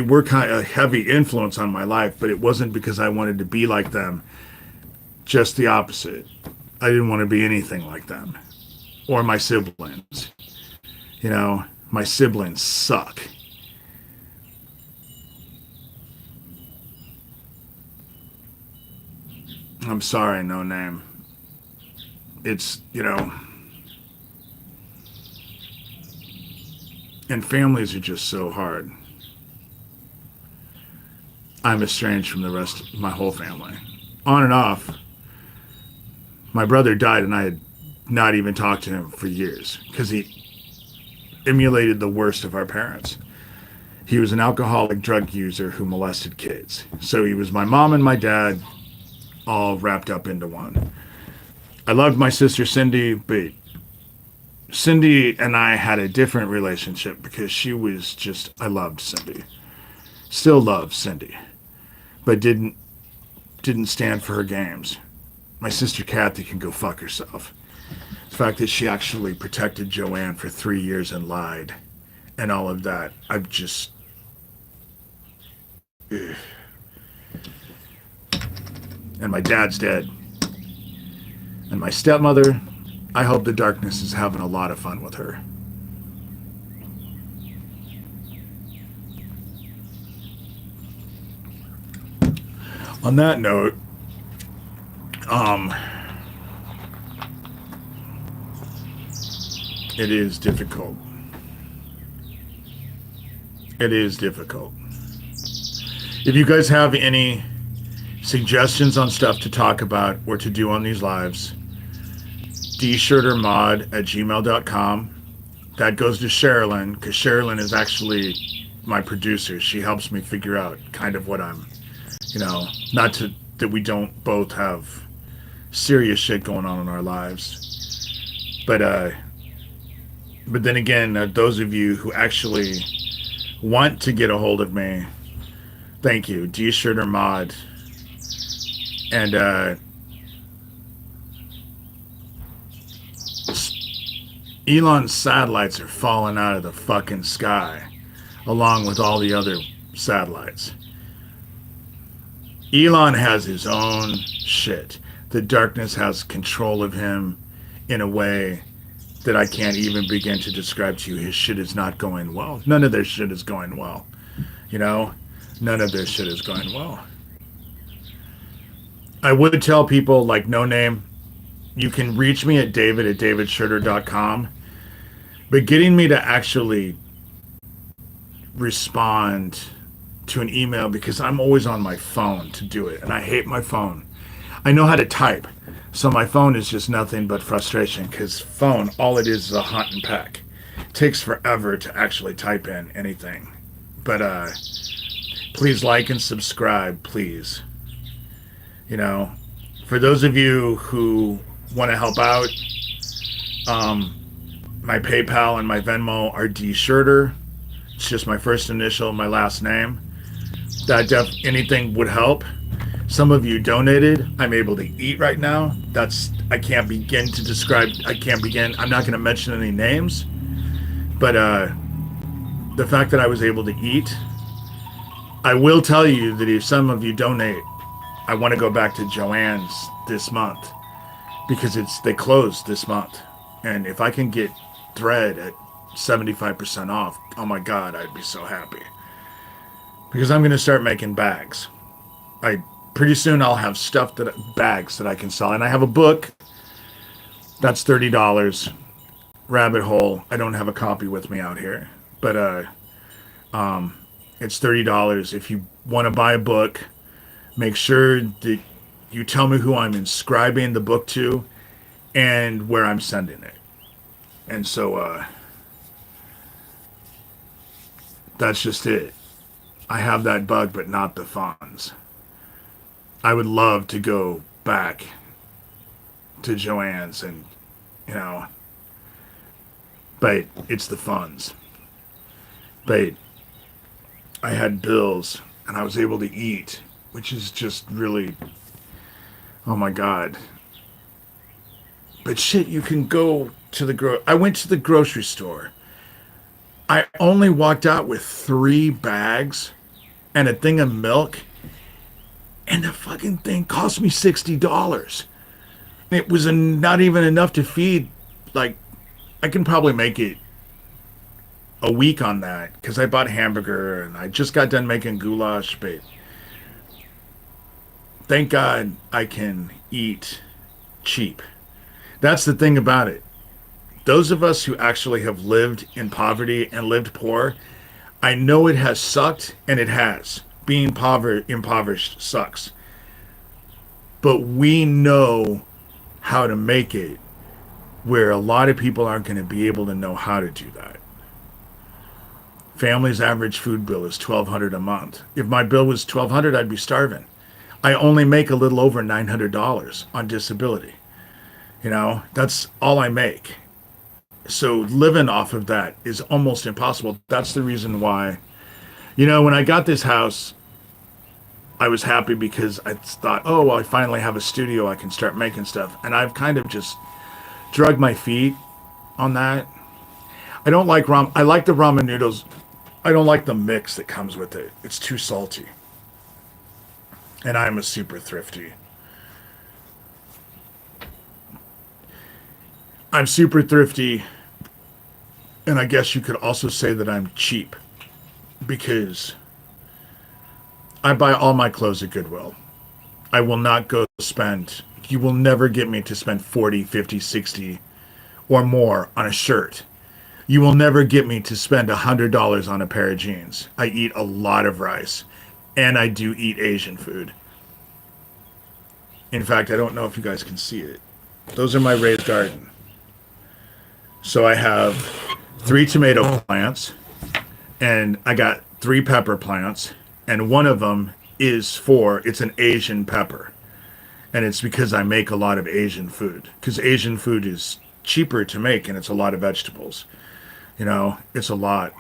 were kind of a heavy influence on my life, but it wasn't because I wanted to be like them. Just the opposite. I didn't want to be anything like them or my siblings. You know, my siblings suck. I'm sorry, no name. It's, you know... And families are just so hard. I'm estranged from the rest of my whole family. On and off. My brother died and I had not even talked to him for years because he emulated the worst of our parents. He was an alcoholic drug user who molested kids. So he was my mom and my dad all wrapped up into one. I loved my sister Cindy, but Cindy and I had a different relationship because she was just... I loved Cindy. Still love Cindy. But didn't stand for her games. My sister Kathy can go fuck herself. The fact that she actually protected Joanne for 3 years and lied and all of that, I've just... Ugh. And my dad's dead. And my stepmother, I hope the darkness is having a lot of fun with her. On that note, Um, it is difficult. It is difficult. If you guys have any suggestions on stuff to talk about or to do on these lives, dshurtermod@gmail.com. That goes to Sherilyn, because Sherilyn is actually my producer. She helps me figure out kind of what I'm, not to that we don't both have serious shit going on in our lives. But then again, those of you who actually want to get a hold of me, thank you, dshurtermod. And Elon's satellites are falling out of the fucking sky, along with all the other satellites. Elon has his own shit. The darkness has control of him in a way that I can't even begin to describe to you. His shit is not going well. None of their shit is going well. None of their shit is going well. I would tell people like No Name, you can reach me at david@davidshurter.com, but getting me to actually respond to an email, because I'm always on my phone to do it, and I hate my phone. I know how to type, so my phone is just nothing but frustration, because phone, all it is a hunt and peck. It takes forever to actually type in anything. But please like and subscribe, please. For those of you who want to help out, my PayPal and my Venmo are dshurter. It's just my first initial, my last name. Anything would help. Some of you donated. I'm able to eat right now. I can't begin to describe. I'm not going to mention any names, but the fact that I was able to eat, I will tell you that if some of you donate, I want to go back to Joann's this month, because they closed this month, and if I can get thread at 75% off, oh my god, I'd be so happy, because I'm going to start making bags. Pretty soon I'll have bags that I can sell, and I have a book that's $30. Rabbit Hole. I don't have a copy with me out here, but it's $30. If you want to buy a book, make sure that you tell me who I'm inscribing the book to and where I'm sending it. And so that's just it. I have that bug, but not the funds. I would love to go back to Joann's and, but it's the funds. But I had bills and I was able to eat, which is just really, oh my god. But shit, you can go to I went to the grocery store. I only walked out with 3 bags and a thing of milk, and the fucking thing cost me $60. It was not even enough to feed, like, I can probably make it a week on that, because I bought hamburger and I just got done making goulash, but thank God I can eat cheap. That's the thing about it. Those of us who actually have lived in poverty and lived poor, I know it has sucked, and it has. Being impoverished sucks. But we know how to make it where a lot of people aren't going to be able to know how to do that. Family's average food bill is $1,200 a month. If my bill was $1,200, I'd be starving. I only make a little over $900 on disability. That's all I make. So living off of that is almost impossible. That's the reason why, when I got this house, I was happy because I thought, oh, well, I finally have a studio. I can start making stuff. And I've kind of just drug my feet on that. I don't like ramen. I like the ramen noodles. I don't like the mix that comes with it. It's too salty. And I'm a super thrifty. I'm super thrifty. And I guess you could also say that I'm cheap, because I buy all my clothes at Goodwill. I will not go spend You will never get me to spend 40, 50, 60 or more on a shirt. You will never get me to spend $100 on a pair of jeans. I eat a lot of rice, and I do eat Asian food. In fact, I don't know if you guys can see it. Those are my raised garden. So I have 3 tomato plants, and I got 3 pepper plants, and one of them it's an Asian pepper. And it's because I make a lot of Asian food. Because Asian food is cheaper to make, and it's a lot of vegetables. You know, it's a lot.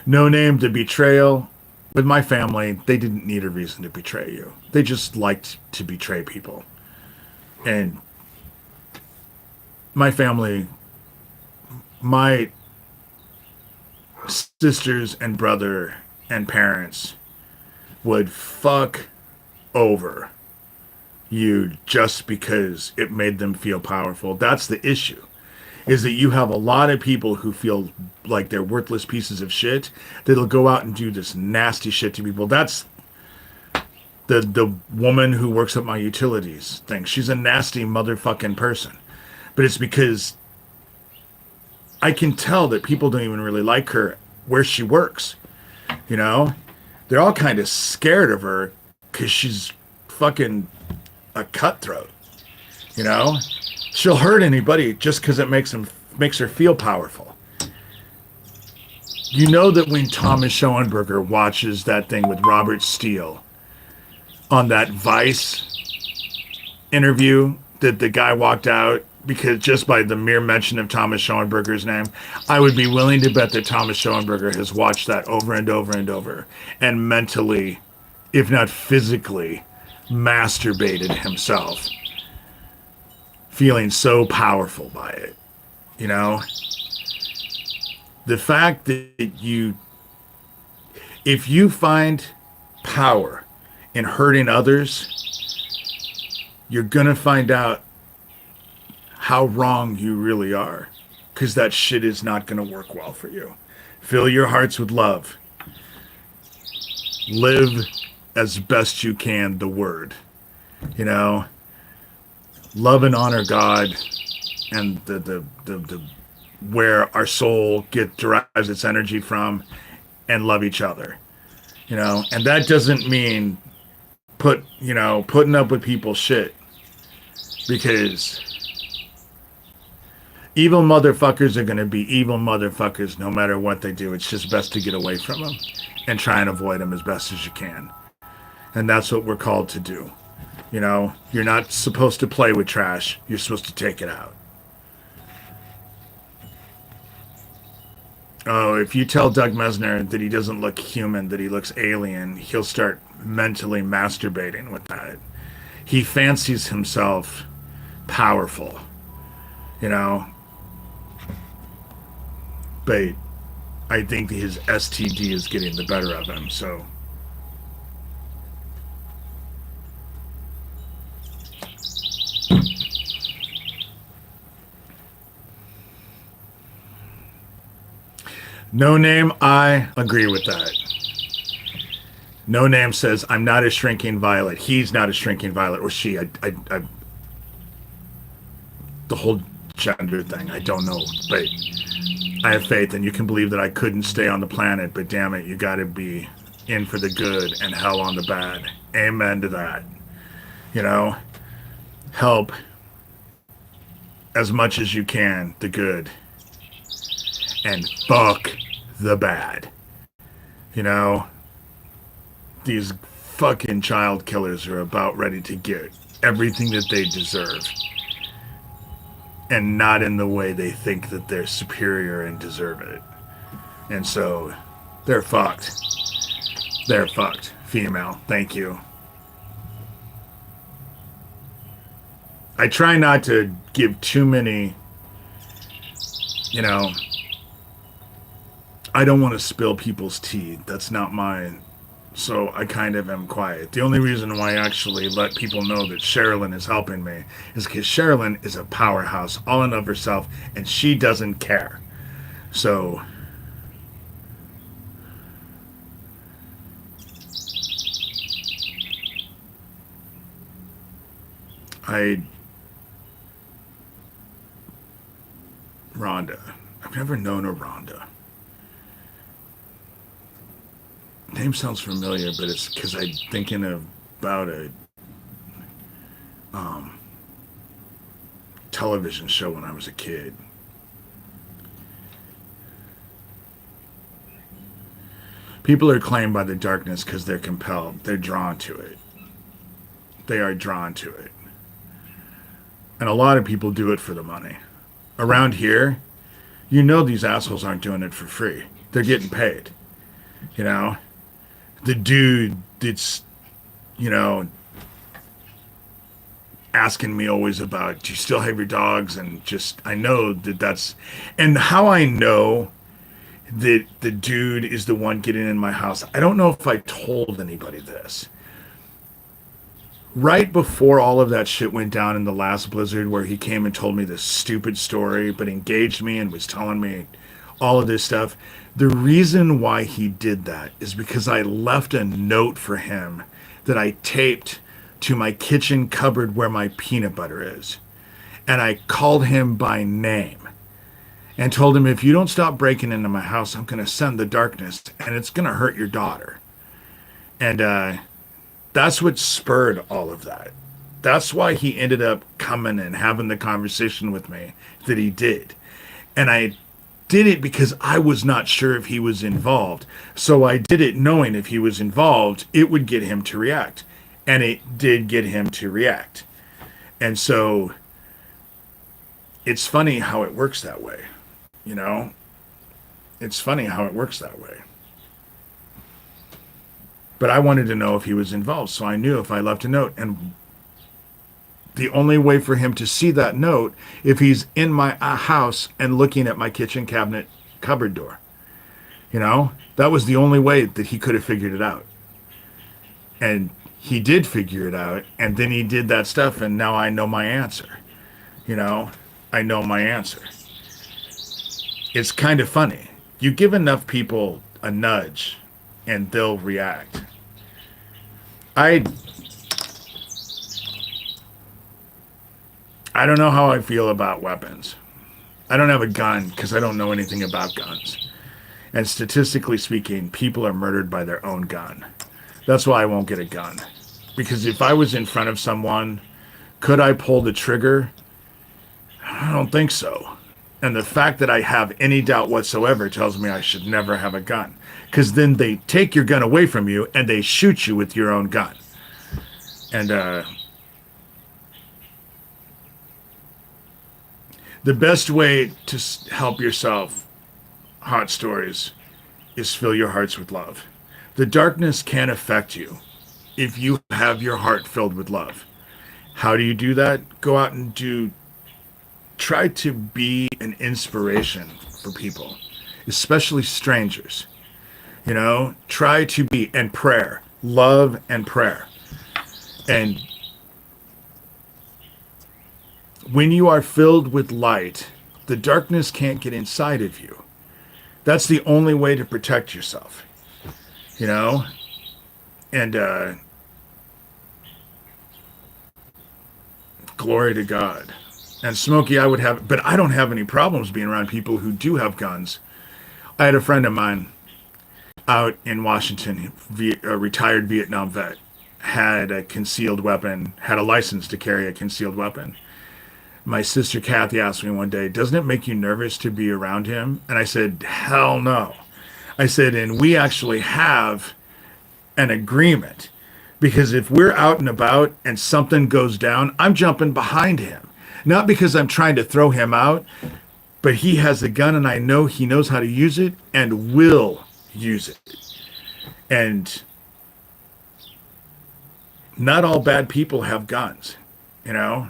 No name to betrayal. With my family, they didn't need a reason to betray you. They just liked to betray people. And my family, my sisters and brother and parents would fuck over you just because it made them feel powerful. That's the issue. Is that you have a lot of people who feel like they're worthless pieces of shit that'll go out and do this nasty shit to people. That's the woman who works at my utilities thing. She's a nasty motherfucking person. But it's because I can tell that people don't even really like her where she works. You know? They're all kind of scared of her because she's fucking a cutthroat. You know? She'll hurt anybody just because it makes her feel powerful. You know that when Thomas Schoenberger watches that thing with Robert Steele on that Vice interview that the guy walked out because just by the mere mention of Thomas Schoenberger's name, I would be willing to bet that Thomas Schoenberger has watched that over and over and over and mentally, if not physically, masturbated himself. Feeling so powerful by it, you know? The fact that if you find power in hurting others, you're gonna find out how wrong you really are, because that shit is not gonna work well for you. Fill your hearts with love. Live as best you can the word, you know? Love and honor God and the where our soul derives its energy from, and love each other, you know. And that doesn't mean putting up with people's shit, because evil motherfuckers are going to be evil motherfuckers no matter what they do. It's just best to get away from them and try and avoid them as best as you can. And that's what we're called to do. You know, you're not supposed to play with trash. You're supposed to take it out. Oh, if you tell Doug Mesner that he doesn't look human, that he looks alien, he'll start mentally masturbating with that. He fancies himself powerful, you know. But I think his STD is getting the better of him, so... No Name, I agree with that. No Name says, I'm not a shrinking violet. He's not a shrinking violet, or she. The whole gender thing, I don't know. But I have faith, and you can believe that I couldn't stay on the planet, but damn it, you gotta be in for the good and hell on the bad. Amen to that. You know? Help as much as you can the good. And fuck the bad. You know, these fucking child killers are about ready to get everything that they deserve. And not in the way they think that they're superior and deserve it. And so, they're fucked. They're fucked. Female, thank you. I try not to give too many, you know... I don't want to spill people's tea. That's not mine. So I kind of am quiet. The only reason why I actually let people know that Sherilyn is helping me is because Sherilyn is a powerhouse all in of herself, and she doesn't care. So... I Rhonda. I've never known a Rhonda. Name sounds familiar, but it's because I'm thinking about a um, television show when I was a kid. People are claimed by the darkness because they're compelled. They're drawn to it. They are drawn to it. And a lot of people do it for the money. Around here, you know these assholes aren't doing it for free. They're getting paid. You know? The dude that's, you know, asking me always about, do you still have your dogs? And just, I know that's, and how I know that the dude is the one getting in my house. I don't know if I told anybody this. Right before all of that shit went down in the last blizzard, where he came and told me this stupid story, but engaged me and was telling me all of this stuff. The reason why he did that is because I left a note for him that I taped to my kitchen cupboard where my peanut butter is. And I called him by name and told him, if you don't stop breaking into my house, I'm going to send the darkness and it's going to hurt your daughter. And that's what spurred all of that. That's why he ended up coming and having the conversation with me that he did. And I did it because I was not sure if he was involved. So I did it knowing if he was involved, it would get him to react. And it did get him to react. And so it's funny how it works that way. You know? It's funny how it works that way. But I wanted to know if he was involved. So I knew if I left a note, and the only way for him to see that note, if he's in my house and looking at my kitchen cabinet cupboard door. You know, that was the only way that he could have figured it out. And he did figure it out, and then he did that stuff, and now I know my answer. You know, I know my answer. It's kind of funny. You give enough people a nudge, and they'll react. I don't know how I feel about weapons. I don't have a gun because I don't know anything about guns. And statistically speaking, people are murdered by their own gun. That's why I won't get a gun. Because if I was in front of someone, could I pull the trigger? I don't think so. And the fact that I have any doubt whatsoever tells me I should never have a gun. Because then they take your gun away from you and they shoot you with your own gun. And the best way to help yourself, hot stories, is fill your hearts with love. The darkness can't affect you if you have your heart filled with love. How do you do that? Go out and try to be an inspiration for people, especially strangers. You know, try to be, and prayer, love and prayer. And when you are filled with light, the darkness can't get inside of you. That's the only way to protect yourself, you know? And glory to God. And Smokey, I would have, but I don't have any problems being around people who do have guns. I had a friend of mine out in Washington, a retired Vietnam vet, had a concealed weapon, had a license to carry a concealed weapon. My sister Kathy asked me one day, doesn't it make you nervous to be around him? And I said, hell no. I said, and we actually have an agreement, because if we're out and about and something goes down, I'm jumping behind him. Not because I'm trying to throw him out, but he has a gun and I know he knows how to use it and will use it. And not all bad people have guns, you know?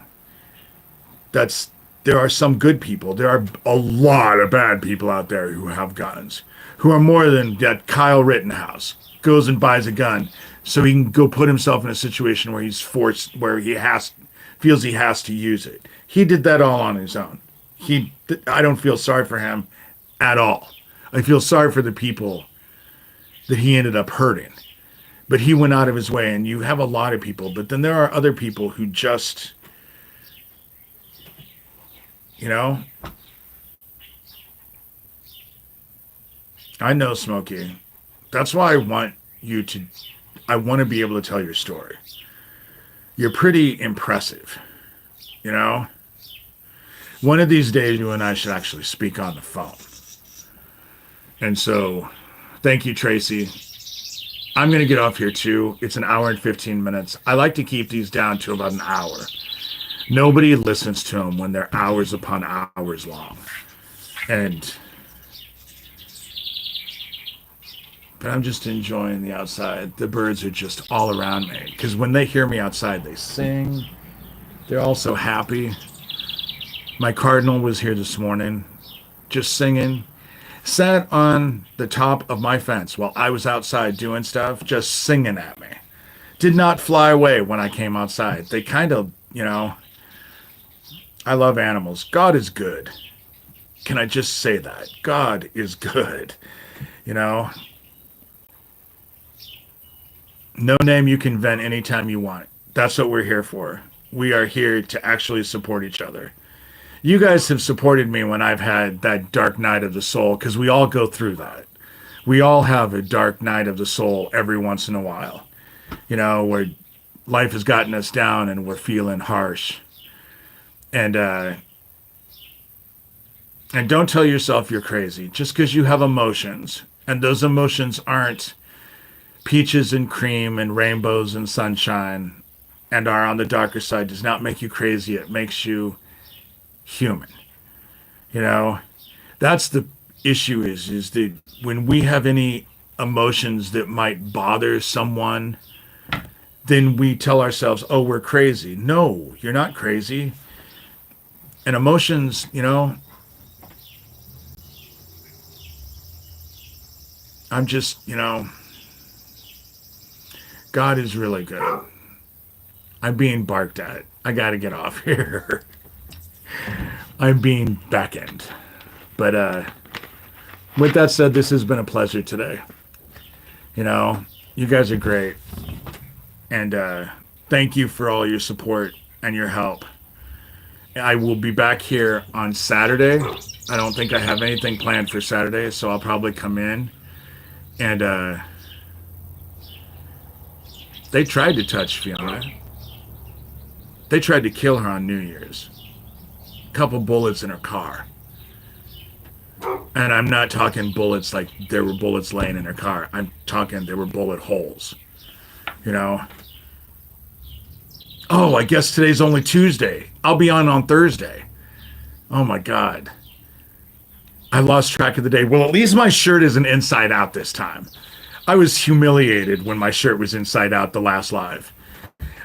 There are some good people. There are a lot of bad people out there who have guns, who are more than that. Kyle Rittenhouse goes and buys a gun so he can go put himself in a situation where he's forced, where feels he has to use it. He did that all on his own. I don't feel sorry for him at all. I feel sorry for the people that he ended up hurting. But he went out of his way, and you have a lot of people. But then there are other people who just You know, I know, Smokey. That's why I want to be able to tell your story. You're pretty impressive, you know? One of these days, you and I should actually speak on the phone. And so, thank you, Tracy. I'm going to get off here too. It's an hour and 15 minutes. I like to keep these down to about an hour. Nobody listens to them when they're hours upon hours long. And but I'm just enjoying the outside. The birds are just all around me because when they hear me outside, they sing. They're all so happy. My cardinal was here this morning, just singing. Sat on the top of my fence while I was outside doing stuff, just singing at me. Did not fly away when I came outside. They kind of, I love animals. God is good. Can I just say that? God is good. You know, no name you can vent anytime you want. That's what we're here for. We are here to actually support each other. You guys have supported me when I've had that dark night of the soul, because we all go through that. We all have a dark night of the soul every once in a while, where life has gotten us down and we're feeling harsh. And don't tell yourself you're crazy just because you have emotions. And those emotions aren't peaches and cream and rainbows and sunshine and are on the darker side does not make you crazy. It makes you human. That's the issue is that when we have any emotions that might bother someone, then we tell ourselves, oh, we're crazy. No, you're not crazy. And emotions, I'm just, God is really good. I'm being barked at. I got to get off here. I'm being beckoned. But with that said, this has been a pleasure today. You guys are great. And thank you for all your support and your help. I will be back here on Saturday. I don't think I have anything planned for Saturday, so I'll probably come in. And they tried to touch Fiona. They tried to kill her on New Year's. A couple bullets in her car. And I'm not talking bullets like there were bullets laying in her car. I'm talking there were bullet holes. Oh, I guess today's only Tuesday. I'll be on Thursday. Oh my God. I lost track of the day. Well, at least my shirt isn't inside out this time. I was humiliated when my shirt was inside out the last live.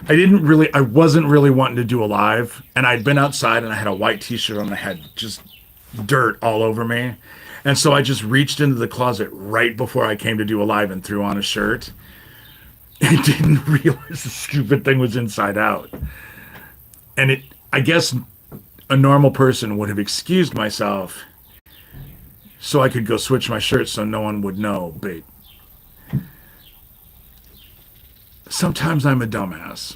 I wasn't really wanting to do a live, and I'd been outside and I had a white t-shirt on and I had just dirt all over me. And so I just reached into the closet right before I came to do a live and threw on a shirt. I didn't realize the stupid thing was inside out. And I guess a normal person would have excused myself so I could go switch my shirt so no one would know. But sometimes I'm a dumbass.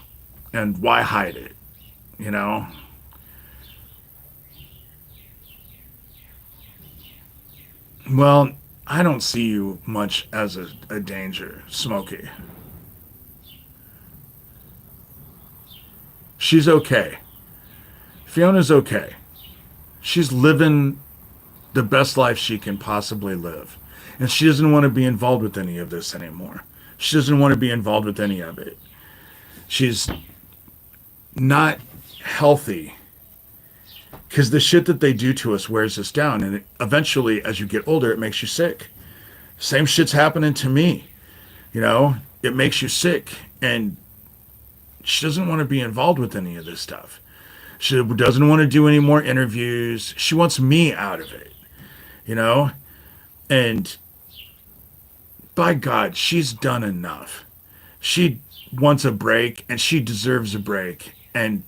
And why hide it? Well, I don't see you much as a danger, Smokey. She's okay. Fiona's okay. She's living the best life she can possibly live. And she doesn't want to be involved with any of this anymore. She doesn't want to be involved with any of it. She's not healthy because the shit that they do to us wears us down. And eventually, as you get older, it makes you sick. Same shit's happening to me. It makes you sick. And she doesn't want to be involved with any of this stuff. She doesn't want to do any more interviews. She wants me out of it, And by God, she's done enough. She wants a break, and she deserves a break. And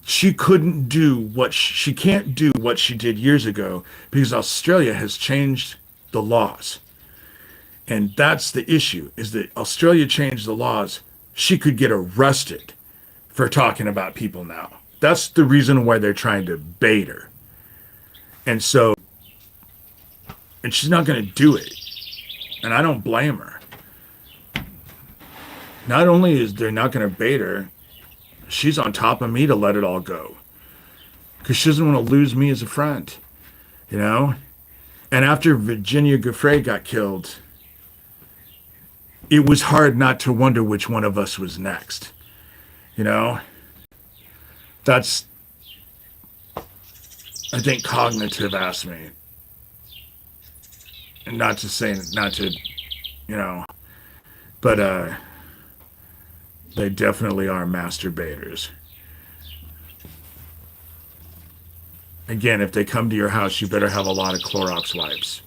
she can't do what she did years ago because Australia has changed the laws. And that's the issue, is that Australia changed the laws. She could get arrested for talking about people now. That's the reason why they're trying to bait her. And so, and she's not going to do it. And I don't blame her. Not only is they're not going to bait her, she's on top of me to let it all go. Because she doesn't want to lose me as a friend. You know? And after Virginia Guay got killed, it was hard not to wonder which one of us was next. You know? That's, I think Cognitive asked me. And not to, you know, but they definitely are masturbators. Again, if they come to your house, you better have a lot of Clorox wipes.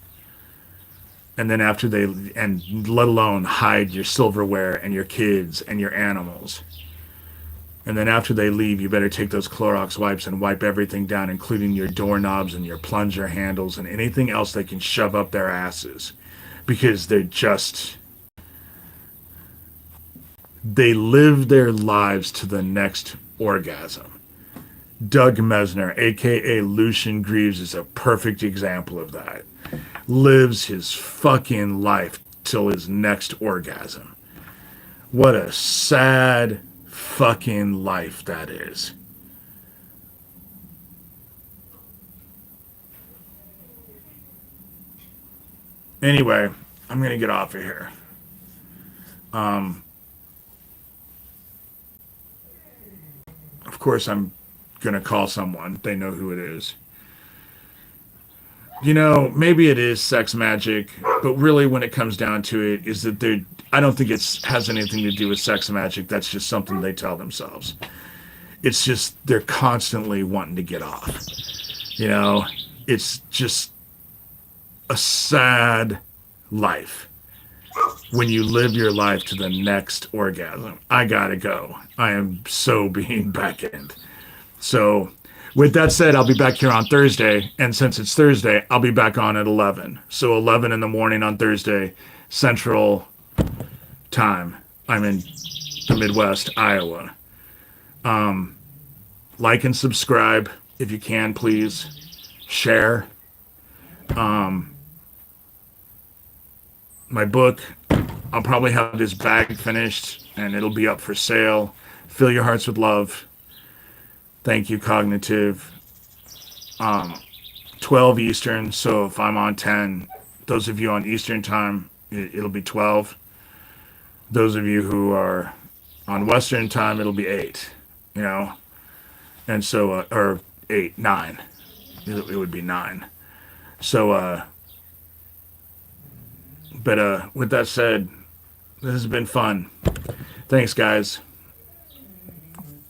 And then after and let alone hide your silverware and your kids and your animals. And then after they leave, you better take those Clorox wipes and wipe everything down, including your doorknobs and your plunger handles and anything else they can shove up their asses. Because they live their lives to the next orgasm. Doug Mesner, a.k.a. Lucian Greaves, is a perfect example of that. Lives his fucking life till his next orgasm. What a sad fucking life that is. Anyway, I'm gonna get off of here. Of course, I'm gonna call someone. They know who it is. You know, maybe it is sex magic, but really when it comes down to it, is that I don't think it has anything to do with sex magic. That's just something they tell themselves. It's just they're constantly wanting to get off. You know, it's just a sad life when you live your life to the next orgasm. I gotta go. I am so being back-end. So, with that said, I'll be back here on Thursday, and since it's Thursday, I'll be back on at 11. So 11 in the morning on Thursday, Central Time. I'm in the Midwest, Iowa. Like and subscribe if you can, please. Share. My book, I'll probably have this bag finished, and it'll be up for sale. Fill Your Hearts with Love. Thank you, Cognitive. 12 Eastern, so if I'm on 10, those of you on Eastern time, it'll be 12. Those of you who are on Western time, it'll be 8, you know? And so, or 8, 9. It would be 9. So, but with that said, this has been fun. Thanks, guys.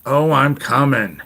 Oh, I'm coming.